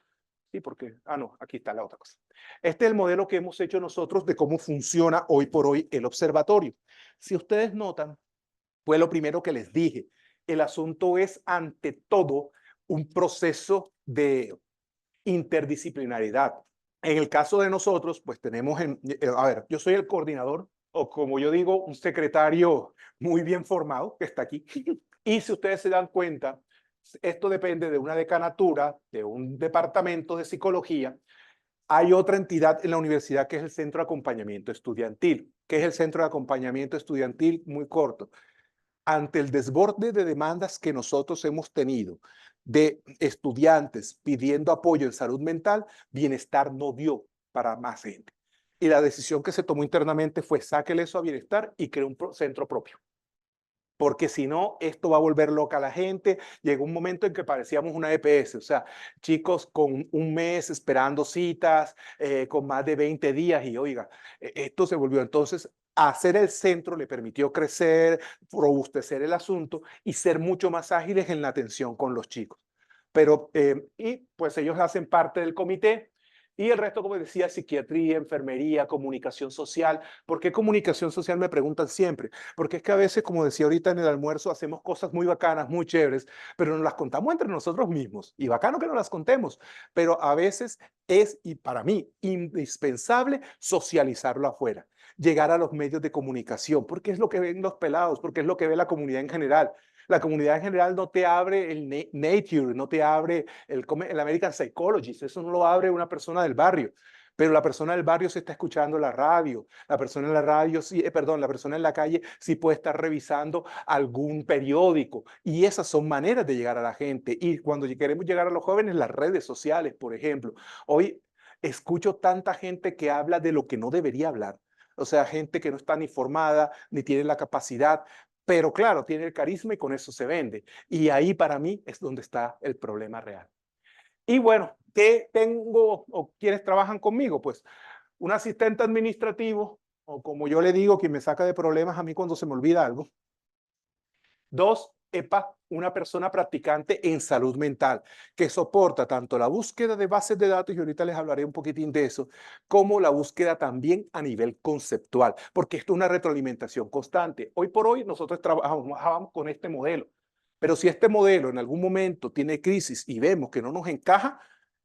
Sí, porque, no, aquí está la otra cosa. Este es el modelo que hemos hecho nosotros de cómo funciona hoy por hoy el observatorio. Si ustedes notan, fue lo primero que les dije. El asunto es, ante todo, un proceso de interdisciplinaridad. En el caso de nosotros, pues tenemos, a ver, yo soy el coordinador, o como yo digo, un secretario muy bien formado, que está aquí. Y si ustedes se dan cuenta, esto depende de una decanatura, de un departamento de psicología. Hay otra entidad en la universidad que es el Centro de Acompañamiento Estudiantil. ¿Qué es el Centro de Acompañamiento Estudiantil? Muy corto. Ante el desborde de demandas que nosotros hemos tenido de estudiantes pidiendo apoyo en salud mental, Bienestar no dio para más gente. Y la decisión que se tomó internamente fue: sáquele eso a Bienestar y cree un centro propio. Porque si no, esto va a volver loca a la gente. Llegó un momento en que parecíamos una EPS, o sea, chicos con un mes esperando citas, con más de 20 días, y oiga, esto se volvió. Entonces, hacer el centro le permitió crecer, robustecer el asunto y ser mucho más ágiles en la atención con los chicos. Pero, y pues ellos hacen parte del comité. Y el resto, como decía, psiquiatría, enfermería, comunicación social. ¿Por qué comunicación social? Me preguntan siempre. Porque es que a veces, como decía ahorita en el almuerzo, hacemos cosas muy bacanas, muy chéveres, pero nos las contamos entre nosotros mismos. Y bacano que nos las contemos, pero a veces es, y para mí, indispensable socializarlo afuera, llegar a los medios de comunicación, porque es lo que ven los pelados, porque es lo que ve la comunidad en general. La comunidad en general no te abre el Nature, no te abre el American Psychologist, eso no lo abre una persona del barrio. Pero la persona del barrio se está escuchando la radio, la persona en la radio, sí, perdón, la persona en la calle sí puede estar revisando algún periódico. Y esas son maneras de llegar a la gente. Y cuando queremos llegar a los jóvenes, las redes sociales, por ejemplo. Hoy escucho tanta gente que habla de lo que no debería hablar. O sea, gente que no está ni formada, ni tiene la capacidad, pero claro, tiene el carisma y con eso se vende. Y ahí para mí es donde está el problema real. Y bueno, ¿qué tengo o quienes trabajan conmigo? Pues un asistente administrativo, o como yo le digo, quien me saca de problemas a mí cuando se me olvida algo. 2, una persona practicante en salud mental, que soporta tanto la búsqueda de bases de datos, y ahorita les hablaré un poquitín de eso, como la búsqueda también a nivel conceptual, porque esto es una retroalimentación constante. Hoy por hoy nosotros trabajamos con este modelo, pero si este modelo en algún momento tiene crisis y vemos que no nos encaja,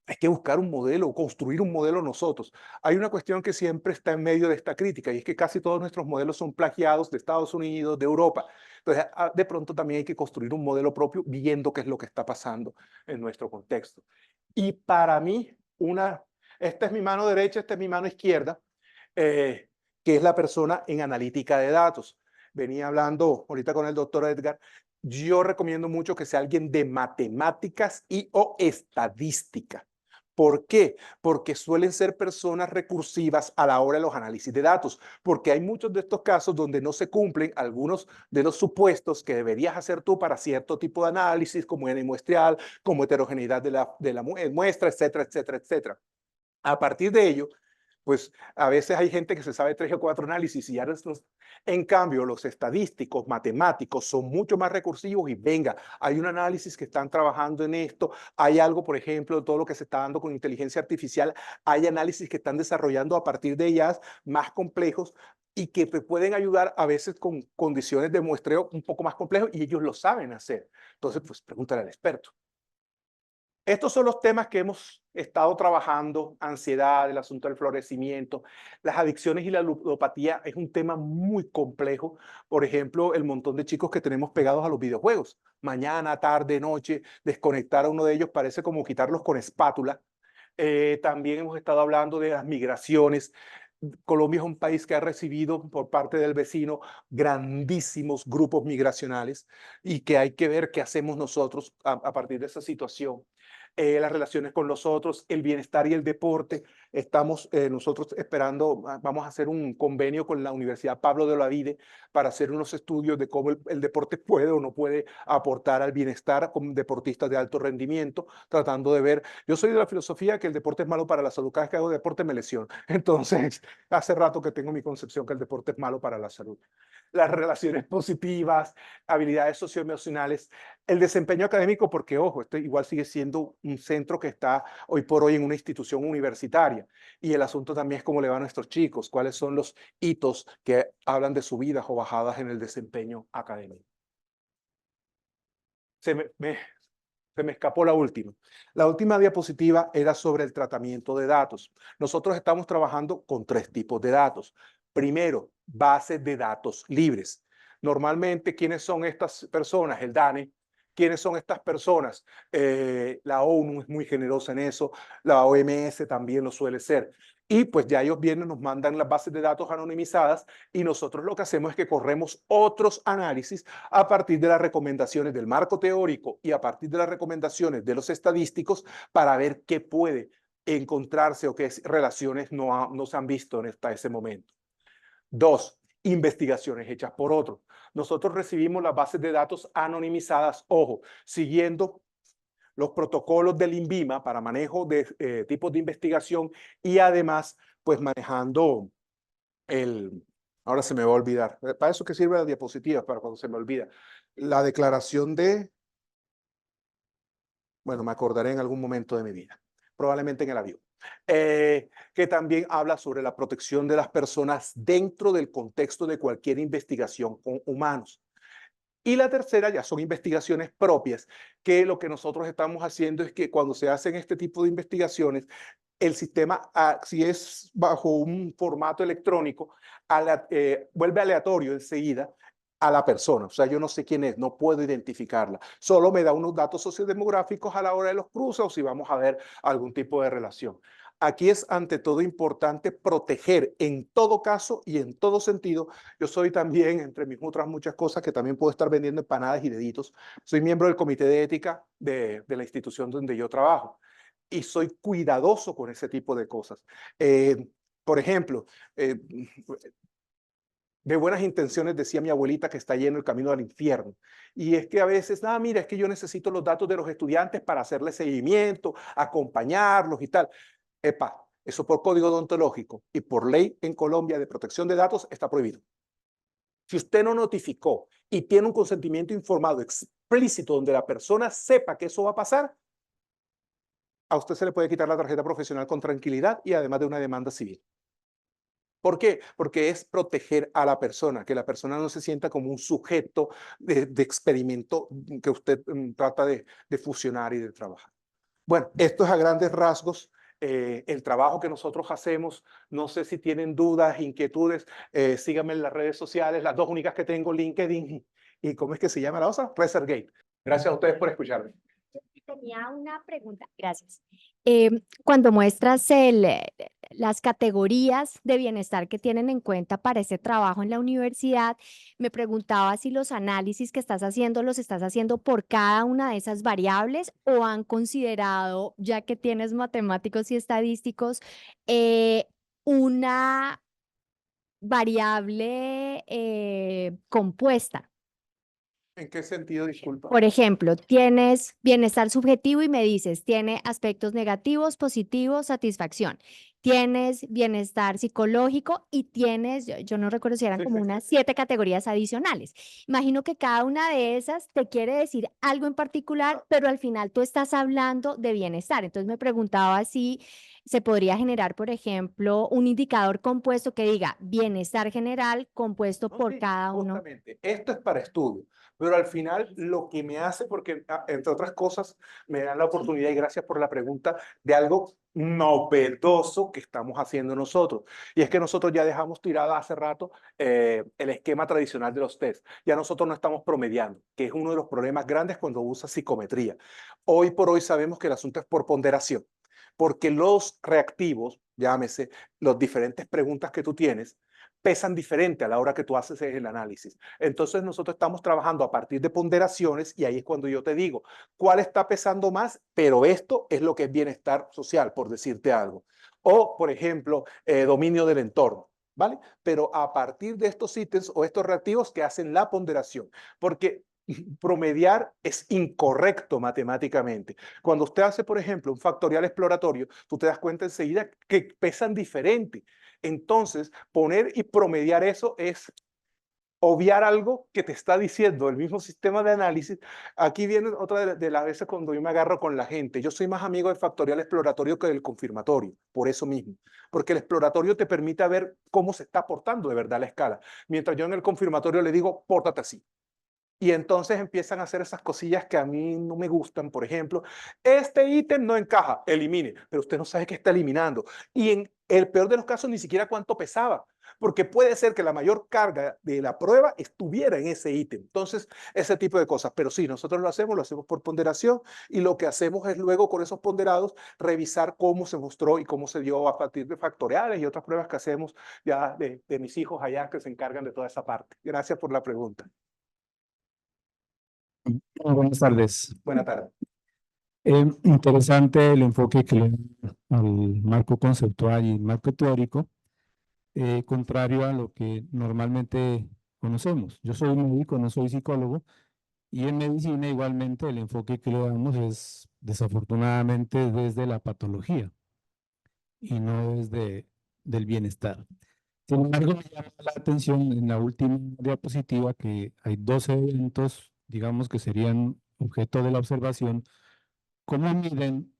hay que buscar un modelo, construir un modelo nosotros. Hay una cuestión que siempre está en medio de esta crítica, y es que casi todos nuestros modelos son plagiados de Estados Unidos, de Europa. Entonces, de pronto también hay que construir un modelo propio viendo qué es lo que está pasando en nuestro contexto. Y para mí, esta es mi mano derecha, esta es mi mano izquierda, que es la persona en analítica de datos. Venía hablando ahorita con el doctor Edgar. Yo recomiendo mucho que sea alguien de matemáticas y o estadística. ¿Por qué? Porque suelen ser personas recursivas a la hora de los análisis de datos, porque hay muchos de estos casos donde no se cumplen algunos de los supuestos que deberías hacer tú para cierto tipo de análisis, como N muestral, como heterogeneidad de la muestra, etcétera, etcétera, etcétera. A partir de ello, pues a veces hay gente que se sabe 3 o 4 análisis y ya en cambio los estadísticos, matemáticos son mucho más recursivos y venga, hay un análisis que están trabajando en esto, hay algo, por ejemplo, todo lo que se está dando con inteligencia artificial, hay análisis que están desarrollando a partir de ellas más complejos y que te pueden ayudar a veces con condiciones de muestreo un poco más complejos y ellos lo saben hacer. Entonces, pues pregúntale al experto. Estos son los temas que hemos estado trabajando: ansiedad, el asunto del florecimiento, las adicciones y la ludopatía es un tema muy complejo. Por ejemplo, el montón de chicos que tenemos pegados a los videojuegos. Mañana, tarde, noche, desconectar a uno de ellos parece como quitarlos con espátula. También hemos estado hablando de las migraciones. Colombia es un país que ha recibido por parte del vecino grandísimos grupos migracionales y que hay que ver qué hacemos nosotros a partir de esa situación. Las relaciones con los otros, el bienestar y el deporte. Estamos nosotros esperando, vamos a hacer un convenio con la Universidad Pablo de Olavide para hacer unos estudios de cómo el deporte puede o no puede aportar al bienestar con deportistas de alto rendimiento, tratando de ver. Yo soy de la filosofía que el deporte es malo para la salud. Cada vez que hago deporte me lesiono. Entonces, hace rato que tengo mi concepción que el deporte es malo para la salud. Las relaciones positivas, habilidades socioemocionales, el desempeño académico, porque ojo, esto igual sigue siendo un centro que está hoy por hoy en una institución universitaria. Y el asunto también es cómo le va a nuestros chicos, cuáles son los hitos que hablan de subidas o bajadas en el desempeño académico. Se me escapó la última. La última diapositiva era sobre el tratamiento de datos. Nosotros estamos trabajando con 3 tipos de datos. Primero, bases de datos libres. Normalmente, ¿quiénes son estas personas? El DANE. ¿Quiénes son estas personas? La ONU es muy generosa en eso, la OMS también lo suele ser. Y pues ya ellos vienen, nos mandan las bases de datos anonimizadas y nosotros lo que hacemos es que corremos otros análisis a partir de las recomendaciones del marco teórico y a partir de las recomendaciones de los estadísticos para ver qué puede encontrarse o qué relaciones no se han visto hasta ese momento. 2, investigaciones hechas por otros. Nosotros recibimos las bases de datos anonimizadas, ojo, siguiendo los protocolos del INVIMA para manejo de tipos de investigación y además, pues manejando ahora se me va a olvidar, para eso que sirve la diapositiva, para cuando se me olvida, la declaración bueno, me acordaré en algún momento de mi vida, probablemente en el avión, que también habla sobre la protección de las personas dentro del contexto de cualquier investigación con humanos. Y la tercera ya son investigaciones propias, que lo que nosotros estamos haciendo es que cuando se hacen este tipo de investigaciones, el sistema, si es bajo un formato electrónico, vuelve aleatorio enseguida a la persona. O sea, yo no sé quién es, no puedo identificarla. Solo me da unos datos sociodemográficos a la hora de los cruces o si vamos a ver algún tipo de relación. Aquí es ante todo importante proteger en todo caso y en todo sentido. Yo soy también, entre mis otras muchas cosas, que también puedo estar vendiendo empanadas y deditos, soy miembro del comité de ética de la institución donde yo trabajo y soy cuidadoso con ese tipo de cosas. Por ejemplo, de buenas intenciones decía mi abuelita que está lleno el camino al infierno. Y es que a veces, mira, es que yo necesito los datos de los estudiantes para hacerle seguimiento, acompañarlos y tal. Epa, eso por código deontológico y por ley en Colombia de protección de datos está prohibido. Si usted no notificó y tiene un consentimiento informado explícito donde la persona sepa que eso va a pasar, a usted se le puede quitar la tarjeta profesional con tranquilidad y además de una demanda civil. ¿Por qué? Porque es proteger a la persona, que la persona no se sienta como un sujeto de experimento que usted trata de fusionar y de trabajar. Bueno, esto es a grandes rasgos el trabajo que nosotros hacemos. No sé si tienen dudas, inquietudes, síganme en las redes sociales, las 2 únicas que tengo, LinkedIn y ¿cómo es que se llama la otra? ResearchGate. Gracias a ustedes por escucharme. Tenía una pregunta, gracias. cuando muestras las categorías de bienestar que tienen en cuenta para ese trabajo en la universidad, me preguntaba si los análisis que estás haciendo los estás haciendo por cada una de esas variables o han considerado, ya que tienes matemáticos y estadísticos, una variable compuesta. ¿En qué sentido, disculpa? Por ejemplo, tienes bienestar subjetivo y me dices, tiene aspectos negativos, positivos, satisfacción. Tienes bienestar psicológico y tienes, yo no recuerdo si eran Sí, como sí, unas 7 categorías adicionales. Imagino que cada una de esas te quiere decir algo en particular, pero al final tú estás hablando de bienestar. Entonces me preguntaba si se podría generar, por ejemplo, un indicador compuesto que diga bienestar general compuesto No, por sí, cada uno. justamente, esto es para estudio, pero al final lo que me hace, porque entre otras cosas me dan la oportunidad, y gracias por la pregunta, de algo novedoso que estamos haciendo nosotros. Y es que nosotros ya dejamos tirado hace rato el esquema tradicional de los test. Ya nosotros no estamos promediando, que es uno de los problemas grandes cuando usa psicometría. Hoy por hoy sabemos que el asunto es por ponderación, porque los reactivos, llámese, las diferentes preguntas que tú tienes, pesan diferente a la hora que tú haces el análisis. Entonces nosotros estamos trabajando a partir de ponderaciones y ahí es cuando yo te digo cuál está pesando más, pero esto es lo que es bienestar social, por decirte algo. O, por ejemplo, dominio del entorno, ¿vale? Pero a partir de estos ítems o estos reactivos que hacen la ponderación, porque promediar es incorrecto matemáticamente. Cuando usted hace, por ejemplo, un factorial exploratorio, tú te das cuenta enseguida que pesan diferente. Entonces, poner y promediar eso es obviar algo que te está diciendo el mismo sistema de análisis. Aquí viene otra de las veces cuando yo me agarro con la gente. Yo soy más amigo del factorial exploratorio que del confirmatorio, por eso mismo. Porque el exploratorio te permite ver cómo se está portando de verdad la escala. Mientras yo en el confirmatorio le digo, pórtate así. Y entonces empiezan a hacer esas cosillas que a mí no me gustan. Por ejemplo, este ítem no encaja, elimine, pero usted no sabe qué está eliminando. Y en el peor de los casos, ni siquiera cuánto pesaba, porque puede ser que la mayor carga de la prueba estuviera en ese ítem. Entonces, ese tipo de cosas. Pero sí, nosotros lo hacemos por ponderación y lo que hacemos es luego con esos ponderados revisar cómo se mostró y cómo se dio a partir de factoriales y otras pruebas que hacemos ya de mis hijos allá que se encargan de toda esa parte. Gracias por la pregunta. Buenas tardes. Buena tarde. Interesante el enfoque que le da al marco conceptual y el marco teórico, contrario a lo que normalmente conocemos. Yo soy médico, no soy psicólogo, y en medicina igualmente el enfoque que le damos es desafortunadamente desde la patología y no desde del bienestar. Sin embargo, me llama la atención en la última diapositiva que hay 12 eventos, digamos, que serían objeto de la observación. ¿Cómo miden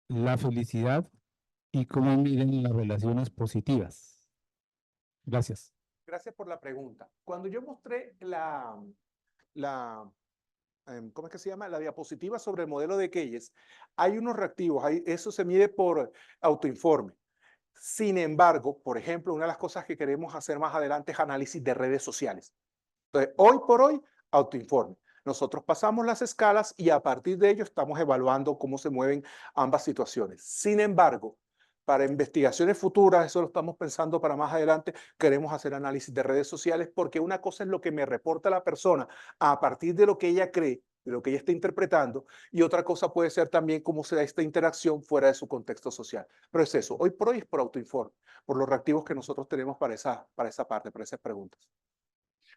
la felicidad y cómo miden las relaciones positivas? Gracias. Gracias por la pregunta. Cuando yo mostré ¿cómo es que se llama? La diapositiva sobre el modelo de Keyes, hay unos reactivos, eso se mide por autoinforme. Sin embargo, por ejemplo, una de las cosas que queremos hacer más adelante es análisis de redes sociales. Entonces, hoy por hoy, autoinforme. Nosotros pasamos las escalas y a partir de ello estamos evaluando cómo se mueven ambas situaciones. Sin embargo, para investigaciones futuras, eso lo estamos pensando para más adelante, queremos hacer análisis de redes sociales porque una cosa es lo que me reporta la persona a partir de lo que ella cree, de lo que ella está interpretando, y otra cosa puede ser también cómo se da esta interacción fuera de su contexto social. Pero es eso, hoy por hoy es por autoinforme, por los reactivos que nosotros tenemos para esa parte, para esas preguntas.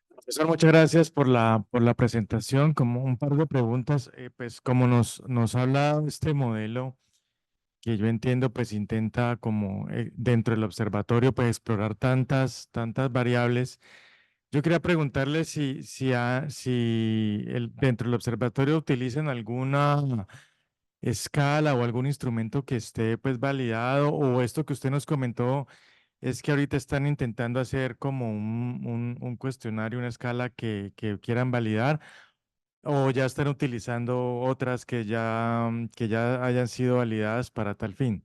Profesor, muchas gracias por la presentación. Como un par de preguntas, pues como nos ha hablado este modelo, que yo entiendo, pues intenta como dentro del observatorio, pues explorar tantas variables. Yo quería preguntarle si dentro del observatorio utilizan alguna escala o algún instrumento que esté pues validado, o esto que usted nos comentó es que ahorita están intentando hacer como un cuestionario, una escala que quieran validar, o ya están utilizando otras que ya hayan sido validadas para tal fin.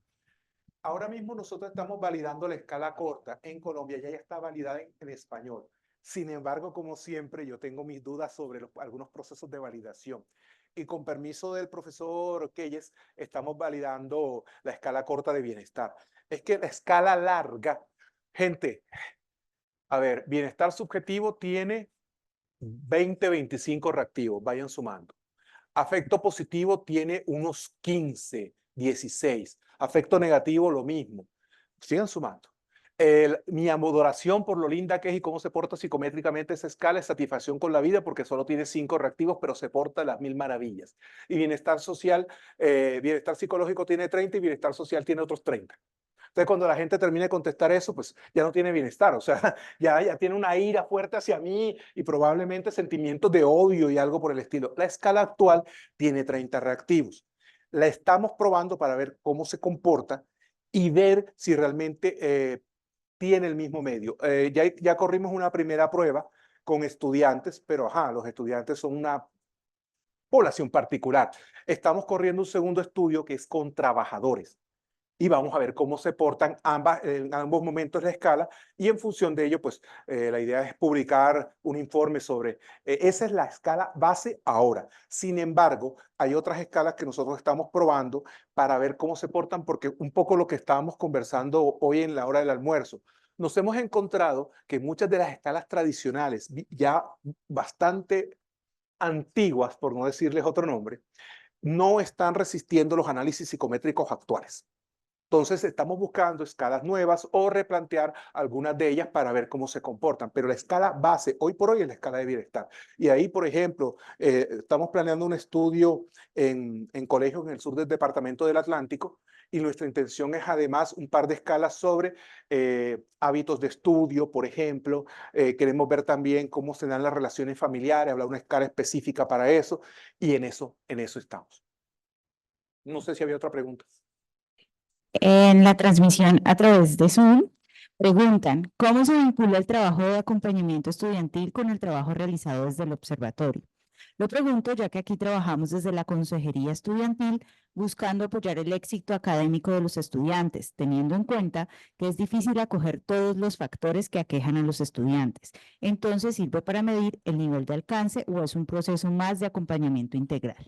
Ahora mismo nosotros estamos validando la escala corta en Colombia, ya está validada en español. Sin embargo, como siempre, yo tengo mis dudas sobre algunos procesos de validación. y con permiso del profesor Keyes, estamos validando la escala corta de bienestar. Es que la escala larga, gente, a ver, bienestar subjetivo tiene 20, 25 reactivos, vayan sumando. Afecto positivo tiene unos 15, 16. Afecto negativo lo mismo. Sigan sumando. Mi adoración por lo linda que es y cómo se porta psicométricamente esa escala es satisfacción con la vida porque solo tiene 5 reactivos, pero se porta las mil maravillas. Y bienestar social, bienestar psicológico tiene 30 y bienestar social tiene otros 30. Entonces, cuando la gente termine de contestar eso, pues ya no tiene bienestar, o sea, ya tiene una ira fuerte hacia mí y probablemente sentimientos de odio y algo por el estilo. La escala actual tiene 30 reactivos. La estamos probando para ver cómo se comporta y ver si realmente tiene el mismo medio. Ya corrimos una primera prueba con estudiantes, pero los estudiantes son una población particular. Estamos corriendo un segundo estudio que es con trabajadores y vamos a ver cómo se portan en ambos momentos de la escala y en función de ello, pues la idea es publicar un informe sobre, esa es la escala base ahora. Sin embargo, hay otras escalas que nosotros estamos probando para ver cómo se portan, porque un poco lo que estábamos conversando hoy en la hora del almuerzo, nos hemos encontrado que muchas de las escalas tradicionales, ya bastante antiguas, por no decirles otro nombre, no están resistiendo los análisis psicométricos actuales. Entonces estamos buscando escalas nuevas o replantear algunas de ellas para ver cómo se comportan. Pero la escala base hoy por hoy es la escala de bienestar. Y ahí, por ejemplo, estamos planeando un estudio en colegios en el sur del departamento del Atlántico y nuestra intención es además un par de escalas sobre hábitos de estudio, por ejemplo. Queremos ver también cómo se dan las relaciones familiares, hablar una escala específica para eso y en eso estamos. No sé si había otra pregunta. En la transmisión a través de Zoom, preguntan, ¿cómo se vincula el trabajo de acompañamiento estudiantil con el trabajo realizado desde el observatorio? Lo pregunto ya que aquí trabajamos desde la consejería estudiantil buscando apoyar el éxito académico de los estudiantes, teniendo en cuenta que es difícil acoger todos los factores que aquejan a los estudiantes. Entonces, ¿sirve para medir el nivel de alcance o es un proceso más de acompañamiento integral?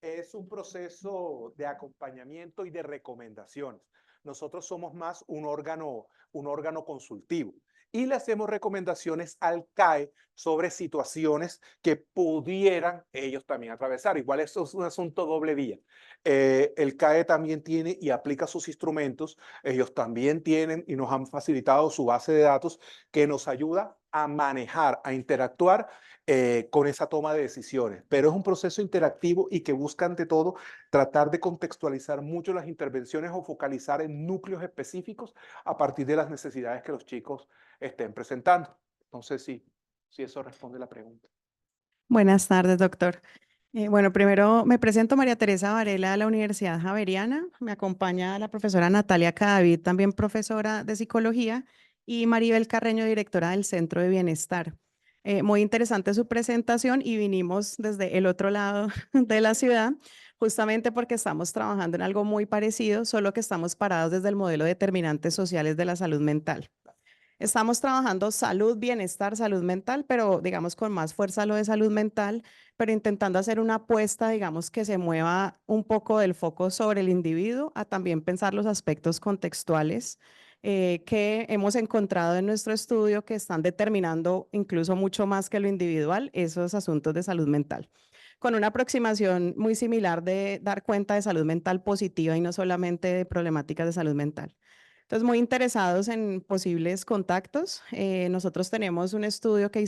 Es un proceso de acompañamiento y de recomendaciones. Nosotros somos más un órgano consultivo y le hacemos recomendaciones al CAE sobre situaciones que pudieran ellos también atravesar. Igual eso es un asunto doble vía. El CAE también tiene y aplica sus instrumentos. Ellos también tienen y nos han facilitado su base de datos que nos ayuda a manejar, a interactuar con esa toma de decisiones. Pero es un proceso interactivo y que busca ante todo tratar de contextualizar mucho las intervenciones o focalizar en núcleos específicos a partir de las necesidades que los chicos estén presentando. Entonces, sí, eso responde la pregunta. Buenas tardes, doctor. Bueno, primero me presento María Teresa Varela de la Universidad Javeriana. Me acompaña la profesora Natalia Cadavid, también profesora de psicología, y Maribel Carreño, directora del Centro de Bienestar. Muy interesante su presentación y vinimos desde el otro lado de la ciudad, justamente porque estamos trabajando en algo muy parecido, solo que estamos parados desde el modelo de determinantes sociales de la salud mental. Estamos trabajando salud, bienestar, salud mental, pero digamos con más fuerza lo de salud mental, pero intentando hacer una apuesta, digamos, que se mueva un poco del foco sobre el individuo a también pensar los aspectos contextuales que hemos encontrado en nuestro estudio que están determinando incluso mucho más que lo individual esos asuntos de salud mental, con una aproximación muy similar de dar cuenta de salud mental positiva y no solamente de problemáticas de salud mental. Entonces, muy interesados en posibles contactos. Nosotros tenemos un estudio que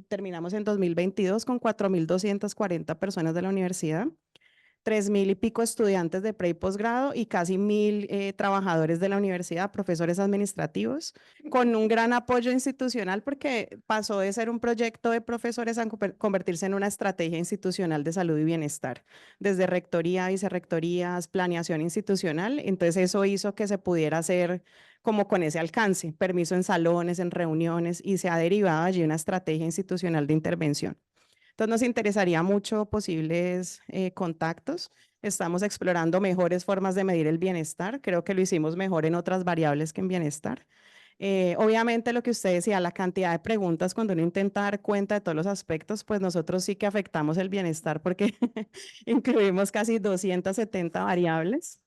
terminamos en 2022 con 4.240 personas de la universidad, 3.000 y pico estudiantes de pre y posgrado y casi 1.000 trabajadores de la universidad, profesores administrativos, con un gran apoyo institucional porque pasó de ser un proyecto de profesores a convertirse en una estrategia institucional de salud y bienestar, desde rectoría, vicerrectorías, planeación institucional. Entonces eso hizo que se pudiera hacer como con ese alcance, permiso en salones, en reuniones, y se ha derivado allí una estrategia institucional de intervención. Entonces nos interesaría mucho posibles contactos. Estamos explorando mejores formas de medir el bienestar. Creo que lo hicimos mejor en otras variables que en bienestar. Obviamente lo que usted decía, la cantidad de preguntas cuando uno intenta dar cuenta de todos los aspectos, pues nosotros sí que afectamos el bienestar porque incluimos casi 270 variables.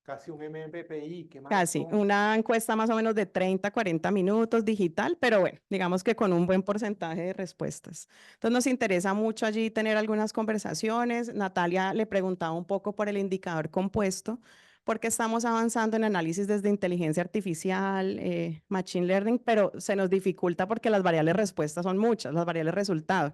Casi un MMPI, ¿qué más Casi, son? una encuesta más o menos de 30 a 40 minutos digital, pero bueno, digamos que con un buen porcentaje de respuestas. Entonces nos interesa mucho allí tener algunas conversaciones. Natalia le preguntaba un poco por el indicador compuesto, porque estamos avanzando en análisis desde inteligencia artificial, machine learning, pero se nos dificulta porque las variables respuestas son muchas, las variables resultados.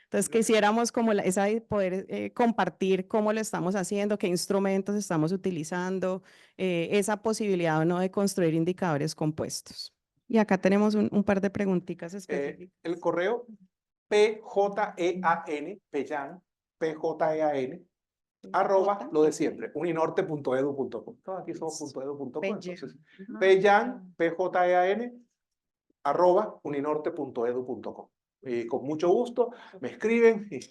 Entonces, quisiéramos como esa de poder compartir cómo lo estamos haciendo, qué instrumentos estamos utilizando, esa posibilidad o no de construir indicadores compuestos. Y acá tenemos un par de preguntitas específicas. El correo PJEAN, Peyan, PJEAN, @ lo de siempre, uninorte.edu.com. Todos aquí somos .edu.com. Entonces, Peyan, PJEAN, @ uninorte.edu.com. Y con mucho gusto me escriben. Y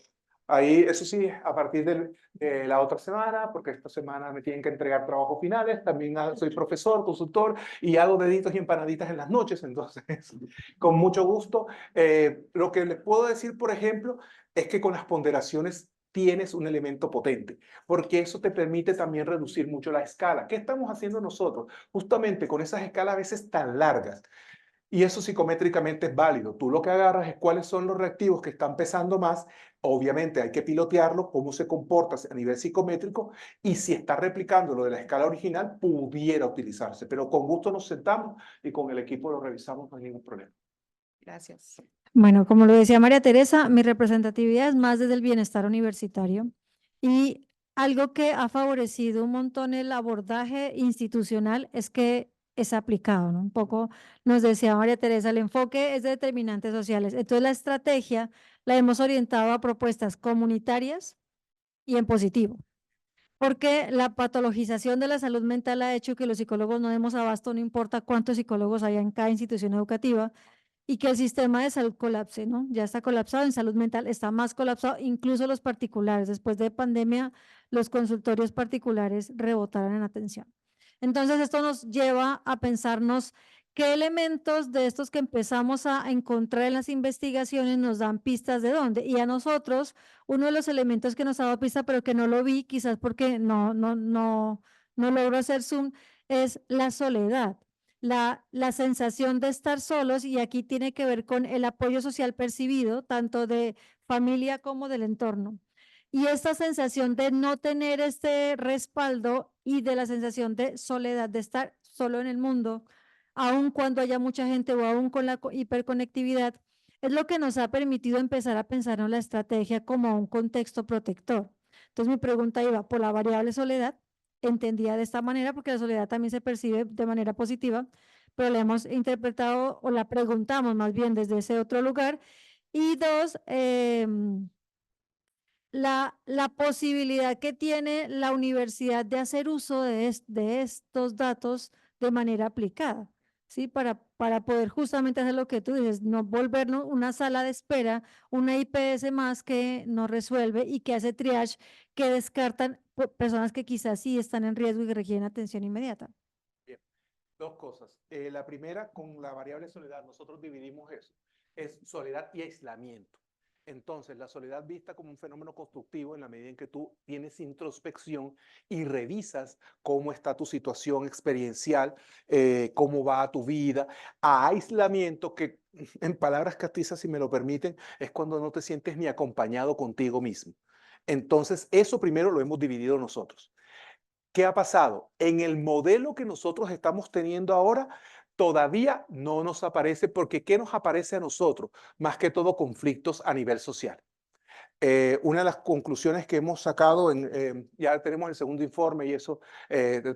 ahí, eso sí, a partir de la otra semana, porque esta semana me tienen que entregar trabajos finales. También soy profesor, consultor y hago deditos y empanaditas en las noches. Entonces, con mucho gusto. Lo que les puedo decir, por ejemplo, es que con las ponderaciones tienes un elemento potente, porque eso te permite también reducir mucho la escala. ¿Qué estamos haciendo nosotros? Justamente con esas escalas a veces tan largas. Y eso psicométricamente es válido. Tú lo que agarras es cuáles son los reactivos que están pesando más. Obviamente hay que pilotearlo, cómo se comporta a nivel psicométrico y si está replicando lo de la escala original, pudiera utilizarse. Pero con gusto nos sentamos y con el equipo lo revisamos, no hay ningún problema. Gracias. Bueno, como lo decía María Teresa, mi representatividad es más desde el bienestar universitario y algo que ha favorecido un montón el abordaje institucional es que es aplicado, ¿no? Un poco nos decía María Teresa, el enfoque es de determinantes sociales. Entonces la estrategia la hemos orientado a propuestas comunitarias y en positivo, porque la patologización de la salud mental ha hecho que los psicólogos no demos abasto, no importa cuántos psicólogos haya en cada institución educativa, y que el sistema de salud colapse, ¿no? Ya está colapsado, en salud mental está más colapsado, incluso los particulares. Después de pandemia, los consultorios particulares rebotaron en atención. Entonces, esto nos lleva a pensarnos qué elementos de estos que empezamos a encontrar en las investigaciones nos dan pistas de dónde. Y a nosotros, uno de los elementos que nos ha dado pista, pero que no lo vi, quizás porque no logro hacer zoom, es la soledad. La sensación de estar solos, y aquí tiene que ver con el apoyo social percibido, tanto de familia como del entorno. Y esta sensación de no tener este respaldo y de la sensación de soledad, de estar solo en el mundo, aun cuando haya mucha gente o aún con la hiperconectividad, es lo que nos ha permitido empezar a pensar en la estrategia como un contexto protector. Entonces mi pregunta iba por la variable soledad, entendida de esta manera, porque la soledad también se percibe de manera positiva, pero la hemos interpretado o la preguntamos más bien desde ese otro lugar. Y dos, la posibilidad que tiene la universidad de hacer uso de estos datos de manera aplicada, ¿sí? Para poder justamente hacer lo que tú dices, no volvernos una sala de espera, una IPS más que no resuelve y que hace triage, que descartan personas que quizás sí están en riesgo y que requieren atención inmediata. Bien, dos cosas. La primera, con la variable soledad, nosotros dividimos eso. Es soledad y aislamiento. Entonces, la soledad vista como un fenómeno constructivo en la medida en que tú tienes introspección y revisas cómo está tu situación experiencial, cómo va tu vida. A aislamiento, que en palabras castizas, si me lo permiten, es cuando no te sientes ni acompañado contigo mismo. Entonces, eso primero lo hemos dividido nosotros. ¿Qué ha pasado? En el modelo que nosotros estamos teniendo ahora, todavía no nos aparece, porque ¿qué nos aparece a nosotros? Más que todo conflictos a nivel social. Una de las conclusiones que hemos sacado, ya tenemos el segundo informe y eso,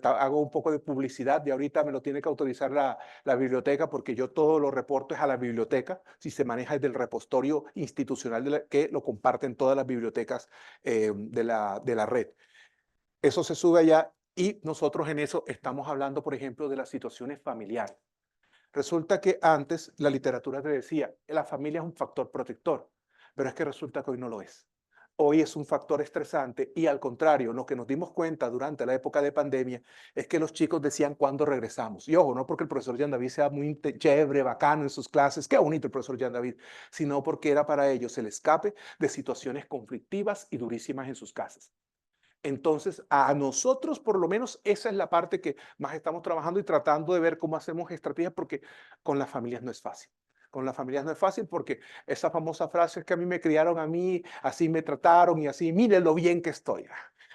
hago un poco de publicidad y ahorita me lo tiene que autorizar la biblioteca, porque yo todo lo reporto es a la biblioteca, si se maneja desde el repositorio institucional que lo comparten todas las bibliotecas de la red. Eso se sube allá y nosotros en eso estamos hablando, por ejemplo, de las situaciones familiares. Resulta que antes la literatura te decía, la familia es un factor protector, pero es que resulta que hoy no lo es. hoy es un factor estresante y al contrario, lo que nos dimos cuenta durante la época de pandemia es que los chicos decían cuándo regresamos. Y ojo, no porque el profesor Jean David sea muy chévere, bacano en sus clases, qué bonito el profesor Jean David, sino porque era para ellos el escape de situaciones conflictivas y durísimas en sus casas. Entonces, a nosotros por lo menos esa es la parte que más estamos trabajando y tratando de ver cómo hacemos estrategias porque con las familias no es fácil. Con las familias no es fácil porque esa famosa frase es que a mí me criaron a mí, así me trataron y así, miren lo bien que estoy.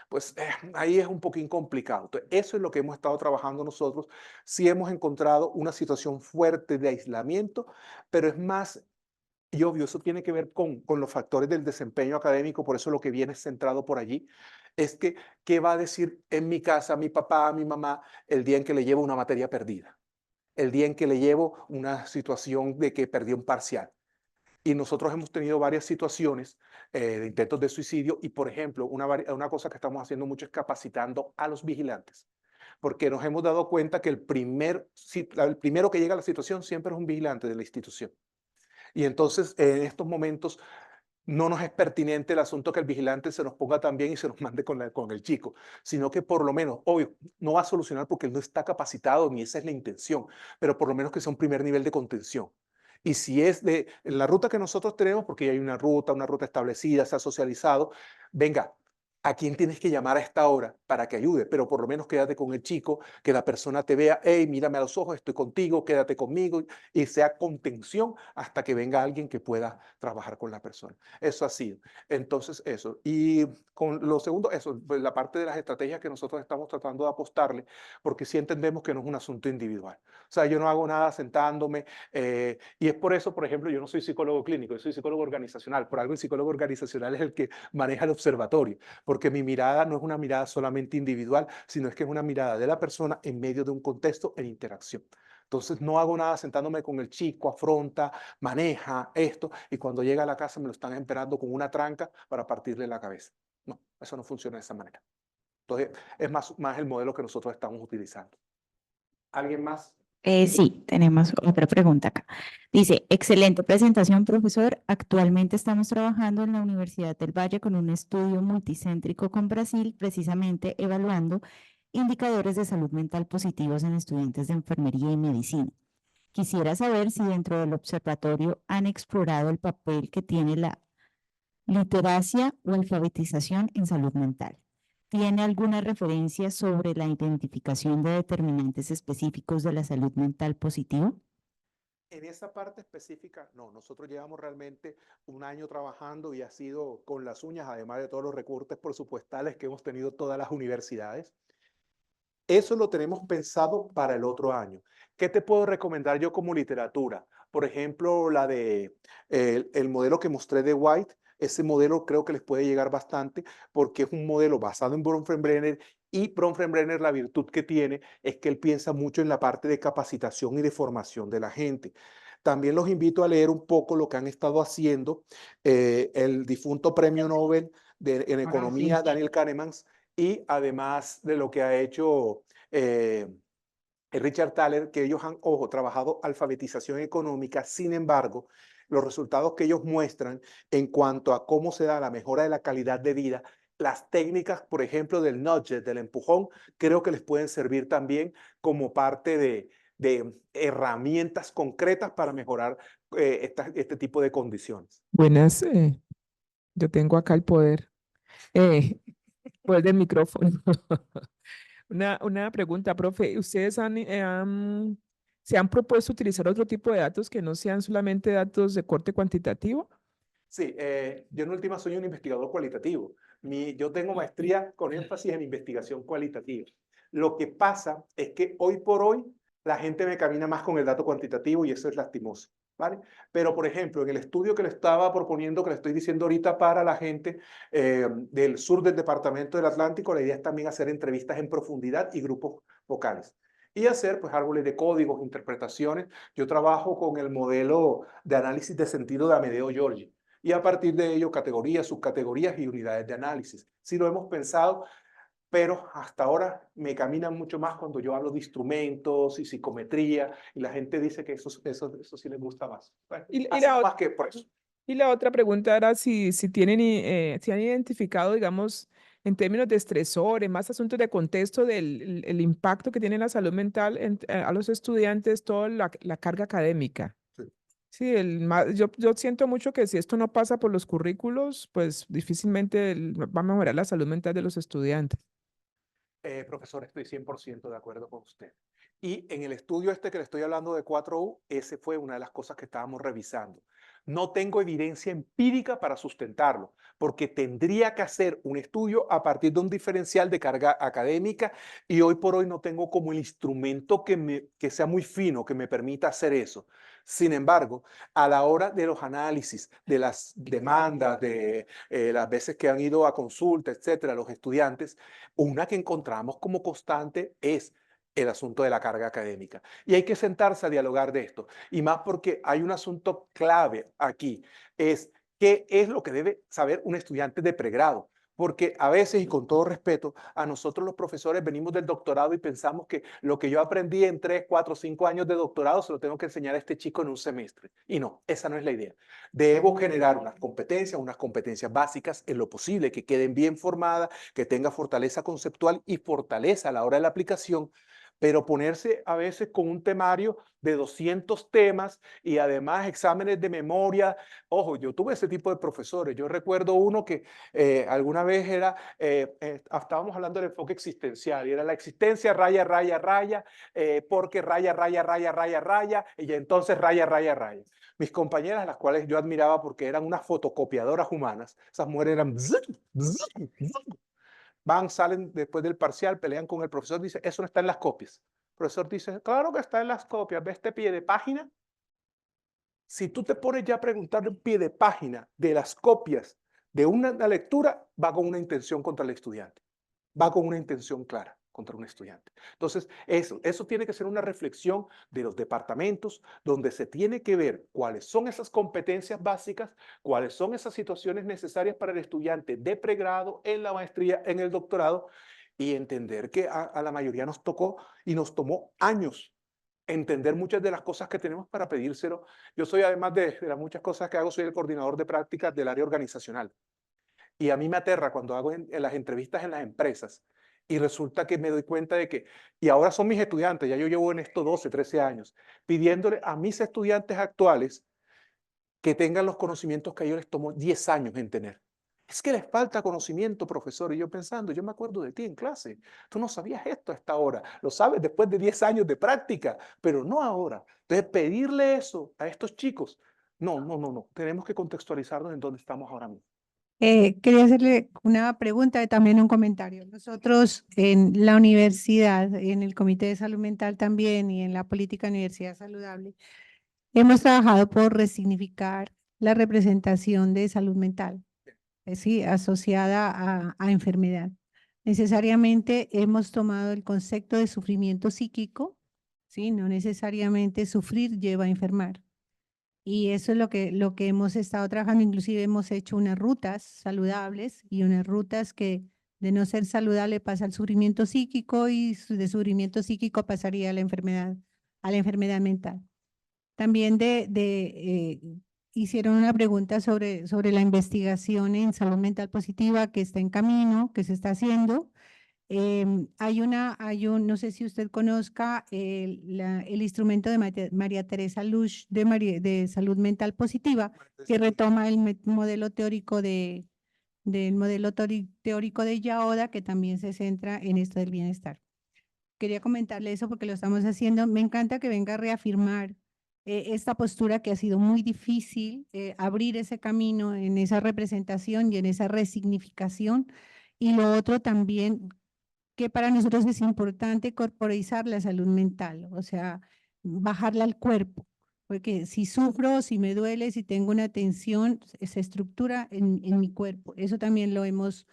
Pues ahí es un poquín complicado. Entonces, eso es lo que hemos estado trabajando nosotros. Sí hemos encontrado una situación fuerte de aislamiento, pero es más, y obvio, eso tiene que ver con los factores del desempeño académico, por eso lo que viene centrado por allí es que, ¿qué va a decir en mi casa mi papá, mi mamá, el día en que le llevo una materia perdida? El día en que le llevo una situación de que perdió un parcial. Y nosotros hemos tenido varias situaciones de intentos de suicidio y, por ejemplo, una cosa que estamos haciendo mucho es capacitando a los vigilantes, porque nos hemos dado cuenta que el primero que llega a la situación siempre es un vigilante de la institución. Y entonces, en estos momentos, no nos es pertinente el asunto que el vigilante se nos ponga también y se nos mande con el chico, sino que por lo menos, obvio, no va a solucionar porque él no está capacitado ni esa es la intención, pero por lo menos que sea un primer nivel de contención. Y si es de la ruta que nosotros tenemos, porque ya hay una ruta establecida, se ha socializado, venga, ¿a quién tienes que llamar a esta hora para que ayude? Pero por lo menos quédate con el chico, que la persona te vea, hey, mírame a los ojos, estoy contigo, quédate conmigo, y sea contención hasta que venga alguien que pueda trabajar con la persona. Eso ha sido. Entonces, eso. Y con lo segundo, eso, pues, la parte de las estrategias que nosotros estamos tratando de apostarle, porque sí entendemos que no es un asunto individual. O sea, yo no hago nada sentándome, y es por eso, por ejemplo, yo no soy psicólogo clínico, yo soy psicólogo organizacional. Por algo el psicólogo organizacional es el que maneja el observatorio, porque mi mirada no es una mirada solamente individual, sino es que es una mirada de la persona en medio de un contexto en interacción. Entonces no hago nada sentándome con el chico, afronta, maneja esto, y cuando llega a la casa me lo están esperando con una tranca para partirle la cabeza. No, eso no funciona de esa manera. Entonces es más el modelo que nosotros estamos utilizando. ¿Alguien más? Sí, tenemos otra pregunta acá. Dice, excelente presentación, profesor. Actualmente estamos trabajando en la Universidad del Valle con un estudio multicéntrico con Brasil, precisamente evaluando indicadores de salud mental positivos en estudiantes de enfermería y medicina. Quisiera saber si dentro del observatorio han explorado el papel que tiene la literacia o alfabetización en salud mental. ¿Tiene alguna referencia sobre la identificación de determinantes específicos de la salud mental positiva? En esa parte específica, no. Nosotros llevamos realmente un año trabajando y ha sido con las uñas, además de todos los recortes presupuestales que hemos tenido todas las universidades. Eso lo tenemos pensado para el otro año. ¿Qué te puedo recomendar yo como literatura? Por ejemplo, el modelo que mostré de White. Ese modelo creo que les puede llegar bastante porque es un modelo basado en Bronfenbrenner y Bronfenbrenner la virtud que tiene es que él piensa mucho en la parte de capacitación y de formación de la gente. También los invito a leer un poco lo que han estado haciendo el difunto premio Nobel en economía, Daniel Kahneman, y además de lo que ha hecho Richard Thaler, que ellos han, ojo, trabajado alfabetización económica. Sin embargo, los resultados que ellos muestran en cuanto a cómo se da la mejora de la calidad de vida, las técnicas, por ejemplo, del nudge, del empujón, creo que les pueden servir también como parte de herramientas concretas para mejorar este tipo de condiciones. Buenas, yo tengo acá el poder, poder del micrófono. Una pregunta, profe. ¿Ustedes se han propuesto utilizar otro tipo de datos que no sean solamente datos de corte cuantitativo? Sí, yo en última soy un investigador cualitativo. Yo tengo maestría con énfasis en investigación cualitativa. Lo que pasa es que hoy por hoy la gente me camina más con el dato cuantitativo y eso es lastimoso, ¿vale? Pero, por ejemplo, en el estudio que le estaba proponiendo, que le estoy diciendo ahorita para la gente del sur del departamento del Atlántico, la idea es también hacer entrevistas en profundidad y grupos vocales. Y hacer pues árboles de códigos, interpretaciones. Yo trabajo con el modelo de análisis de sentido de Amedeo Giorgi. Y a partir de ello, categorías, subcategorías y unidades de análisis. Sí lo hemos pensado, pero hasta ahora me caminan mucho más cuando yo hablo de instrumentos y psicometría, y la gente dice que eso sí les gusta más. Bueno, Y más que por eso. Y la otra pregunta era si tienen, si han identificado, digamos, en términos de estresores, más asuntos de contexto el impacto que tiene en la salud mental a los estudiantes, toda la carga académica. Sí. Sí, yo siento mucho que si esto no pasa por los currículos, pues difícilmente va a mejorar la salud mental de los estudiantes. Profesor, estoy 100% de acuerdo con usted. Y en el estudio este que le estoy hablando de 4U, ese fue una de las cosas que estábamos revisando. No tengo evidencia empírica para sustentarlo, porque tendría que hacer un estudio a partir de un diferencial de carga académica y hoy por hoy no tengo como el instrumento que sea muy fino, que me permita hacer eso. Sin embargo, a la hora de los análisis, de las demandas, de las veces que han ido a consulta, etcétera, los estudiantes, una que encontramos como constante es el asunto de la carga académica. Y hay que sentarse a dialogar de esto. Y más porque hay un asunto clave aquí, es qué es lo que debe saber un estudiante de pregrado. Porque a veces, y con todo respeto, a nosotros los profesores venimos del doctorado y pensamos que lo que yo aprendí en 3, 4, 5 años de doctorado se lo tengo que enseñar a este chico en un semestre. Y no, esa no es la idea. Debo generar unas competencias básicas en lo posible, que queden bien formadas, que tenga fortaleza conceptual y fortaleza a la hora de la aplicación, pero ponerse a veces con un temario de 200 temas y además exámenes de memoria. Ojo, yo tuve ese tipo de profesores. Yo recuerdo uno que alguna vez era, estábamos hablando del enfoque existencial y era la existencia raya, raya, raya, porque raya, raya, raya, raya, raya, y entonces raya, raya, raya. Mis compañeras, las cuales yo admiraba porque eran unas fotocopiadoras humanas, esas mujeres eran van, salen después del parcial, pelean con el profesor, dice, eso no está en las copias. El profesor dice, claro que está en las copias, ¿ves este pie de página? Si tú te pones ya a preguntar el pie de página de las copias de una lectura, va con una intención contra el estudiante, va con una intención clara contra un estudiante. Entonces, eso tiene que ser una reflexión de los departamentos donde se tiene que ver cuáles son esas competencias básicas, cuáles son esas situaciones necesarias para el estudiante de pregrado, en la maestría, en el doctorado, y entender que a la mayoría nos tocó y nos tomó años entender muchas de las cosas que tenemos para pedírselo. Yo soy, además de las muchas cosas que hago, soy el coordinador de prácticas del área organizacional. Y a mí me aterra cuando hago en las entrevistas en las empresas y resulta que me doy cuenta de que, y ahora son mis estudiantes, ya yo llevo en esto 12, 13 años, pidiéndole a mis estudiantes actuales que tengan los conocimientos que a ellos les tomó 10 años en tener. Es que les falta conocimiento, profesor. Y yo pensando, yo me acuerdo de ti en clase. Tú no sabías esto hasta ahora. Lo sabes después de 10 años de práctica, pero no ahora. Entonces, pedirle eso a estos chicos, no, no, no, no. Tenemos que contextualizarnos en dónde estamos ahora mismo. Quería hacerle una pregunta y también un comentario. Nosotros en la universidad, en el Comité de Salud Mental también y en la política de universidad saludable, hemos trabajado por resignificar la representación de salud mental, sí, asociada a enfermedad. Necesariamente hemos tomado el concepto de sufrimiento psíquico, ¿sí? No necesariamente sufrir lleva a enfermar. Y eso es lo que hemos estado trabajando, inclusive hemos hecho unas rutas saludables y unas rutas que de no ser saludable pasa al sufrimiento psíquico y de sufrimiento psíquico pasaría a la enfermedad mental. También hicieron una pregunta sobre la investigación en salud mental positiva que está en camino, que se está haciendo. No sé si usted conozca el instrumento de María Teresa Lush de salud mental positiva, que retoma el modelo teórico del modelo teórico de Yaoda, que también se centra en esto del bienestar. Quería comentarle eso porque lo estamos haciendo. Me encanta que venga a reafirmar esta postura que ha sido muy difícil, abrir ese camino en esa representación y en esa resignificación. Y lo otro también, que para nosotros es importante corporizar la salud mental, o sea, bajarla al cuerpo, porque si sufro, si me duele, si tengo una tensión, se estructura en mi cuerpo. Eso también lo hemos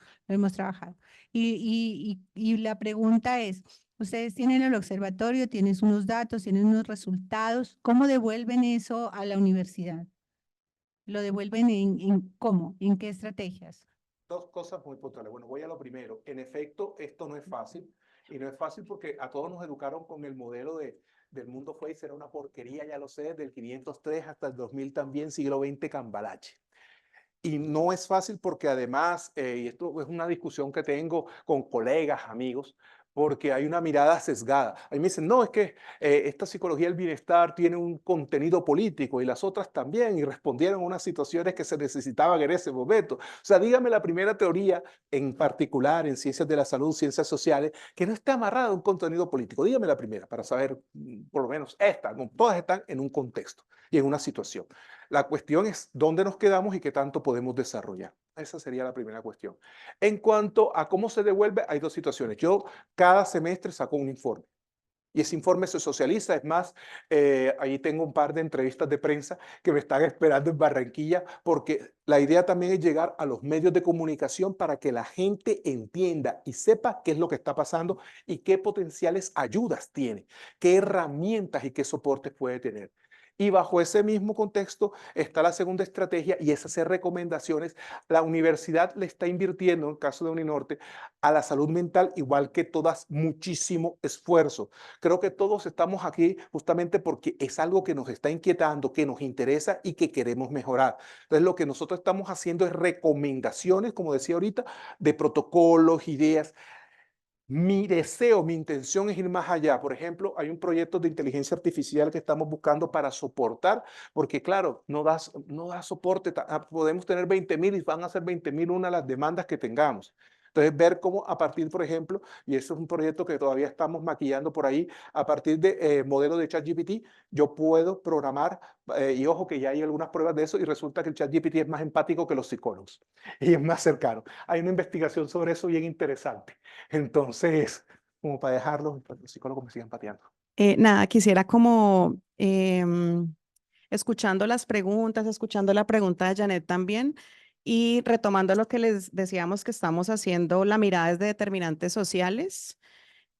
trabajado. Y la pregunta es, ustedes tienen el observatorio, tienen unos datos, tienen unos resultados, ¿cómo devuelven eso a la universidad? ¿Lo devuelven en cómo? ¿En qué estrategias? Dos cosas muy puntuales. Bueno, voy a lo primero. En efecto, esto no es fácil. Y no es fácil porque a todos nos educaron con el modelo del mundo fue y será una porquería, ya lo sé, desde el 503 hasta el 2000 también, siglo XX, cambalache. Y no es fácil porque además, y esto es una discusión que tengo con colegas, amigos, porque hay una mirada sesgada. A mí me dicen, no, es que esta psicología del bienestar tiene un contenido político y las otras también, y respondieron a unas situaciones que se necesitaban en ese momento. O sea, dígame la primera teoría en particular en ciencias de la salud, ciencias sociales, que no esté amarrada a un contenido político. Dígame la primera para saber, por lo menos esta, no, todas están en un contexto y en una situación. La cuestión es dónde nos quedamos y qué tanto podemos desarrollar. Esa sería la primera cuestión. En cuanto a cómo se devuelve, hay dos situaciones. Yo cada semestre saco un informe y ese informe se socializa. Es más, ahí tengo un par de entrevistas de prensa que me están esperando en Barranquilla, porque la idea también es llegar a los medios de comunicación para que la gente entienda y sepa qué es lo que está pasando y qué potenciales ayudas tiene, qué herramientas y qué soportes puede tener. Y bajo ese mismo contexto está la segunda estrategia, y es hacer recomendaciones. La universidad le está invirtiendo, en el caso de Uninorte, a la salud mental, igual que todas, muchísimo esfuerzo. Creo que todos estamos aquí justamente porque es algo que nos está inquietando, que nos interesa y que queremos mejorar. Entonces, lo que nosotros estamos haciendo es recomendaciones, como decía ahorita, de protocolos, ideas. Mi deseo, mi intención es ir más allá. Por ejemplo, hay un proyecto de inteligencia artificial que estamos buscando para soportar, porque claro, no da soporte. Podemos tener 20.000 y van a ser 20.001 las demandas que tengamos. Entonces, ver cómo a partir, por ejemplo, y eso es un proyecto que todavía estamos maquillando por ahí, a partir de modelos de ChatGPT, yo puedo programar, y ojo que ya hay algunas pruebas de eso, y resulta que el ChatGPT es más empático que los psicólogos y es más cercano. Hay una investigación sobre eso bien interesante. Entonces, como para dejarlo, los psicólogos me sigan pateando. Nada, quisiera como escuchando las preguntas, escuchando la pregunta de Janet también y retomando lo que les decíamos que estamos haciendo, la mirada desde determinantes sociales.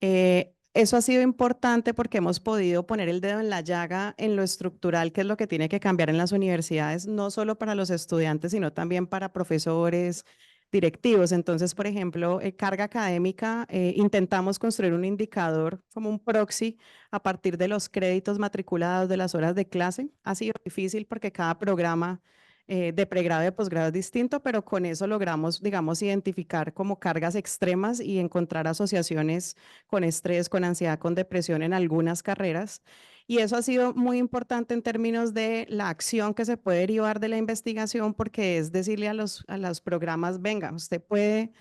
Eso ha sido importante porque hemos podido poner el dedo en la llaga en lo estructural, que es lo que tiene que cambiar en las universidades, no solo para los estudiantes, sino también para profesores, directivos. Entonces, por ejemplo, carga académica, intentamos construir un indicador como un proxy a partir de los créditos matriculados de las horas de clase. Ha sido difícil porque cada programa de pregrado y de posgrado es distinto, pero con eso logramos, digamos, identificar como cargas extremas y encontrar asociaciones con estrés, con ansiedad, con depresión en algunas carreras. Y eso ha sido muy importante en términos de la acción que se puede derivar de la investigación, porque es decirle a los programas, venga, usted puede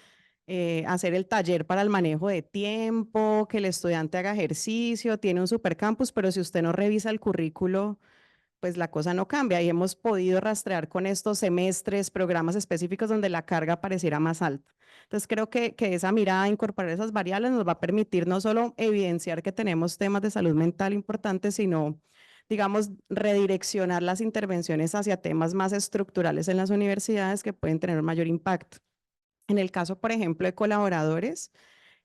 hacer el taller para el manejo de tiempo, que el estudiante haga ejercicio, tiene un supercampus, pero si usted no revisa el currículo, pues la cosa no cambia, y hemos podido rastrear con estos semestres, programas específicos donde la carga pareciera más alta. Entonces creo que esa mirada, incorporar esas variables nos va a permitir no solo evidenciar que tenemos temas de salud mental importantes, sino, digamos, redireccionar las intervenciones hacia temas más estructurales en las universidades que pueden tener un mayor impacto. En el caso, por ejemplo, de colaboradores,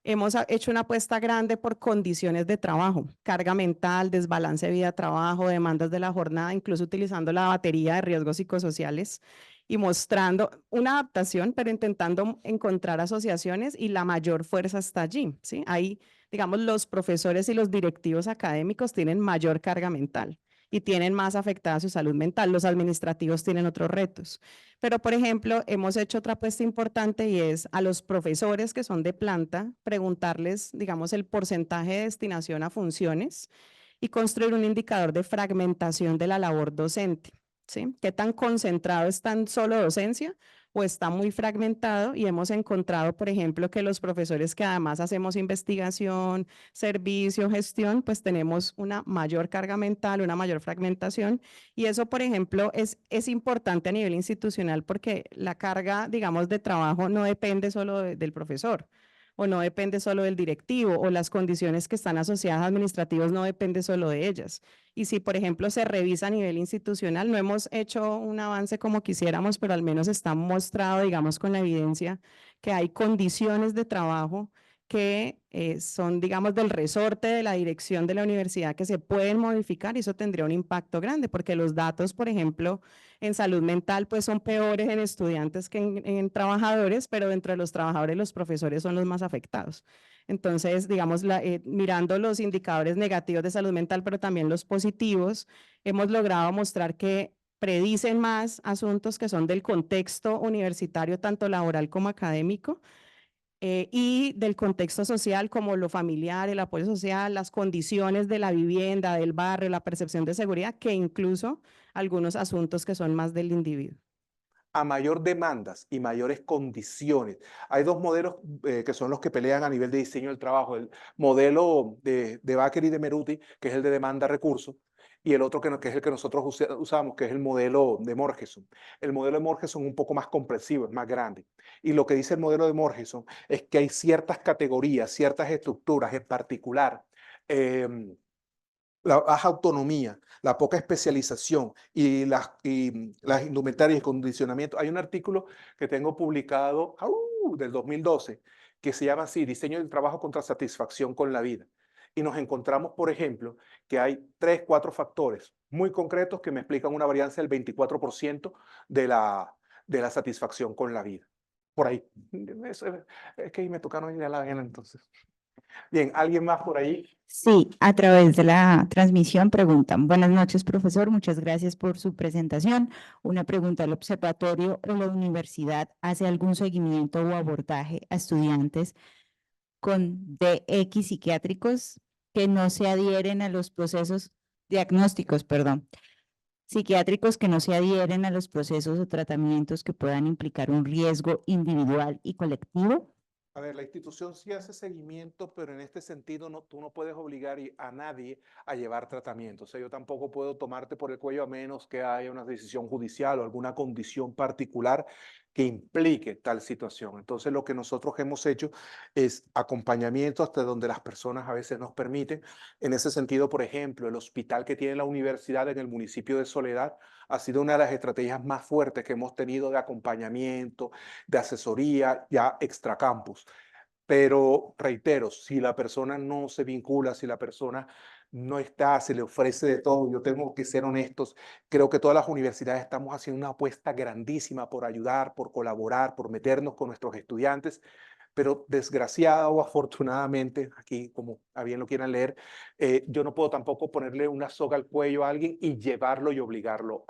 hemos hecho una apuesta grande por condiciones de trabajo, carga mental, desbalance vida-trabajo, demandas de la jornada, incluso utilizando la batería de riesgos psicosociales y mostrando una adaptación, pero intentando encontrar asociaciones, y la mayor fuerza está allí, ¿sí? Ahí, digamos, los profesores y los directivos académicos tienen mayor carga mental y tienen más afectada su salud mental. Los administrativos tienen otros retos. Pero, por ejemplo, hemos hecho otra apuesta importante, y es a los profesores que son de planta, preguntarles, digamos, el porcentaje de destinación a funciones y construir un indicador de fragmentación de la labor docente, ¿sí? ¿Qué tan concentrado está en solo docencia o está muy fragmentado? Y hemos encontrado, por ejemplo, que los profesores que además hacemos investigación, servicio, gestión, pues tenemos una mayor carga mental, una mayor fragmentación, y eso, por ejemplo, es importante a nivel institucional porque la carga, digamos, de trabajo no depende solo del profesor, o no depende solo del directivo, o las condiciones que están asociadas a administrativos no depende solo de ellas. Y si, por ejemplo, se revisa a nivel institucional, no hemos hecho un avance como quisiéramos, pero al menos está mostrado, digamos, con la evidencia, que hay condiciones de trabajo que son, digamos, del resorte de la dirección de la universidad, que se pueden modificar, y eso tendría un impacto grande, porque los datos, por ejemplo, en salud mental, pues son peores en estudiantes que en trabajadores, pero dentro de los trabajadores los profesores son los más afectados. Entonces, digamos, mirando los indicadores negativos de salud mental, pero también los positivos, hemos logrado mostrar que predicen más asuntos que son del contexto universitario, tanto laboral como académico, y del contexto social como lo familiar, el apoyo social, las condiciones de la vivienda, del barrio, la percepción de seguridad, que incluso algunos asuntos que son más del individuo. A mayor demandas y mayores condiciones. Hay dos modelos que son los que pelean a nivel de diseño del trabajo. El modelo de Baker y de Meruti, que es el de demanda-recursos, y el otro que es el que nosotros usamos, que es el modelo de Morgeson. El modelo de Morgeson es un poco más comprensivo, es más grande. Y lo que dice el modelo de Morgeson es que hay ciertas categorías, ciertas estructuras en particular, la baja autonomía, la poca especialización y las indumentarias y condicionamiento. Hay un artículo que tengo publicado del 2012 que se llama así, Diseño del trabajo contra satisfacción con la vida. Y nos encontramos, por ejemplo, que hay 3, 4 factores muy concretos que me explican una varianza del 24% de la satisfacción con la vida. Por ahí. Eso es que ahí me tocaron ir a la vena entonces. Bien, ¿alguien más por ahí? Sí, a través de la transmisión preguntan, buenas noches, profesor, muchas gracias por su presentación. Una pregunta, ¿el observatorio o la universidad hace algún seguimiento o abordaje a estudiantes con DX psiquiátricos que no se adhieren a los procesos diagnósticos, psiquiátricos que no se adhieren a los procesos o tratamientos que puedan implicar un riesgo individual y colectivo? A ver, la institución sí hace seguimiento, pero en este sentido tú no puedes obligar a nadie a llevar tratamiento. O sea, yo tampoco puedo tomarte por el cuello a menos que haya una decisión judicial o alguna condición particular que implique tal situación. Entonces, lo que nosotros hemos hecho es acompañamiento hasta donde las personas a veces nos permiten. En ese sentido, por ejemplo, el hospital que tiene la universidad en el municipio de Soledad ha sido una de las estrategias más fuertes que hemos tenido de acompañamiento, de asesoría ya extracampus. Pero reitero, si la persona no se vincula, si la persona no está, se le ofrece de todo, yo tengo que ser honestos, creo que todas las universidades estamos haciendo una apuesta grandísima por ayudar, por colaborar, por meternos con nuestros estudiantes, pero desgraciada o afortunadamente, aquí como a bien lo quieran leer, yo no puedo tampoco ponerle una soga al cuello a alguien y llevarlo y obligarlo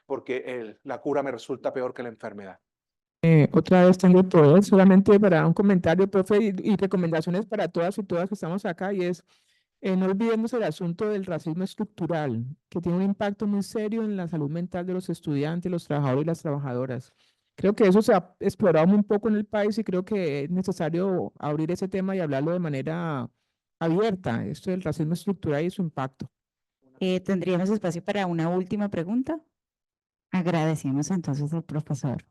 porque la cura me resulta peor que la enfermedad. Otra vez tengo todo, solamente para un comentario, profe, y recomendaciones para todas y todas que estamos acá, y es, no olvidemos el asunto del racismo estructural, que tiene un impacto muy serio en la salud mental de los estudiantes, los trabajadores y las trabajadoras. Creo que eso se ha explorado muy poco en el país y creo que es necesario abrir ese tema y hablarlo de manera abierta, esto del racismo estructural y su impacto. ¿Tendríamos espacio para una última pregunta? Agradecemos entonces al profesor.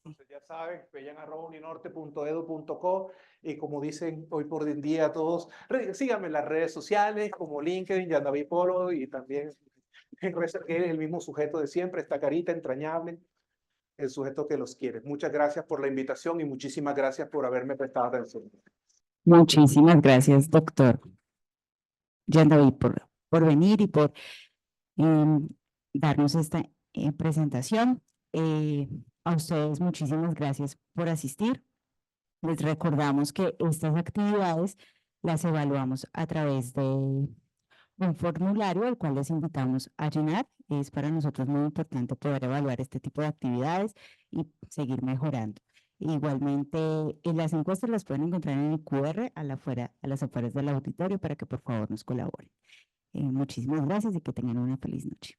Entonces ya saben, vean@uninorte.edu.co y como dicen hoy por día a todos, síganme en las redes sociales como LinkedIn, Yandaví Polo y también en que es el mismo sujeto de siempre, esta carita entrañable, el sujeto que los quiere. Muchas gracias por la invitación y muchísimas gracias por haberme prestado atención. Muchísimas gracias, doctor Yandaví, por venir y por darnos esta presentación. A ustedes muchísimas gracias por asistir. Les recordamos que estas actividades las evaluamos a través de un formulario al cual les invitamos a llenar. Es para nosotros muy importante poder evaluar este tipo de actividades y seguir mejorando. Igualmente, las encuestas las pueden encontrar en el QR a las afueras del auditorio para que por favor nos colaboren. Muchísimas gracias y que tengan una feliz noche.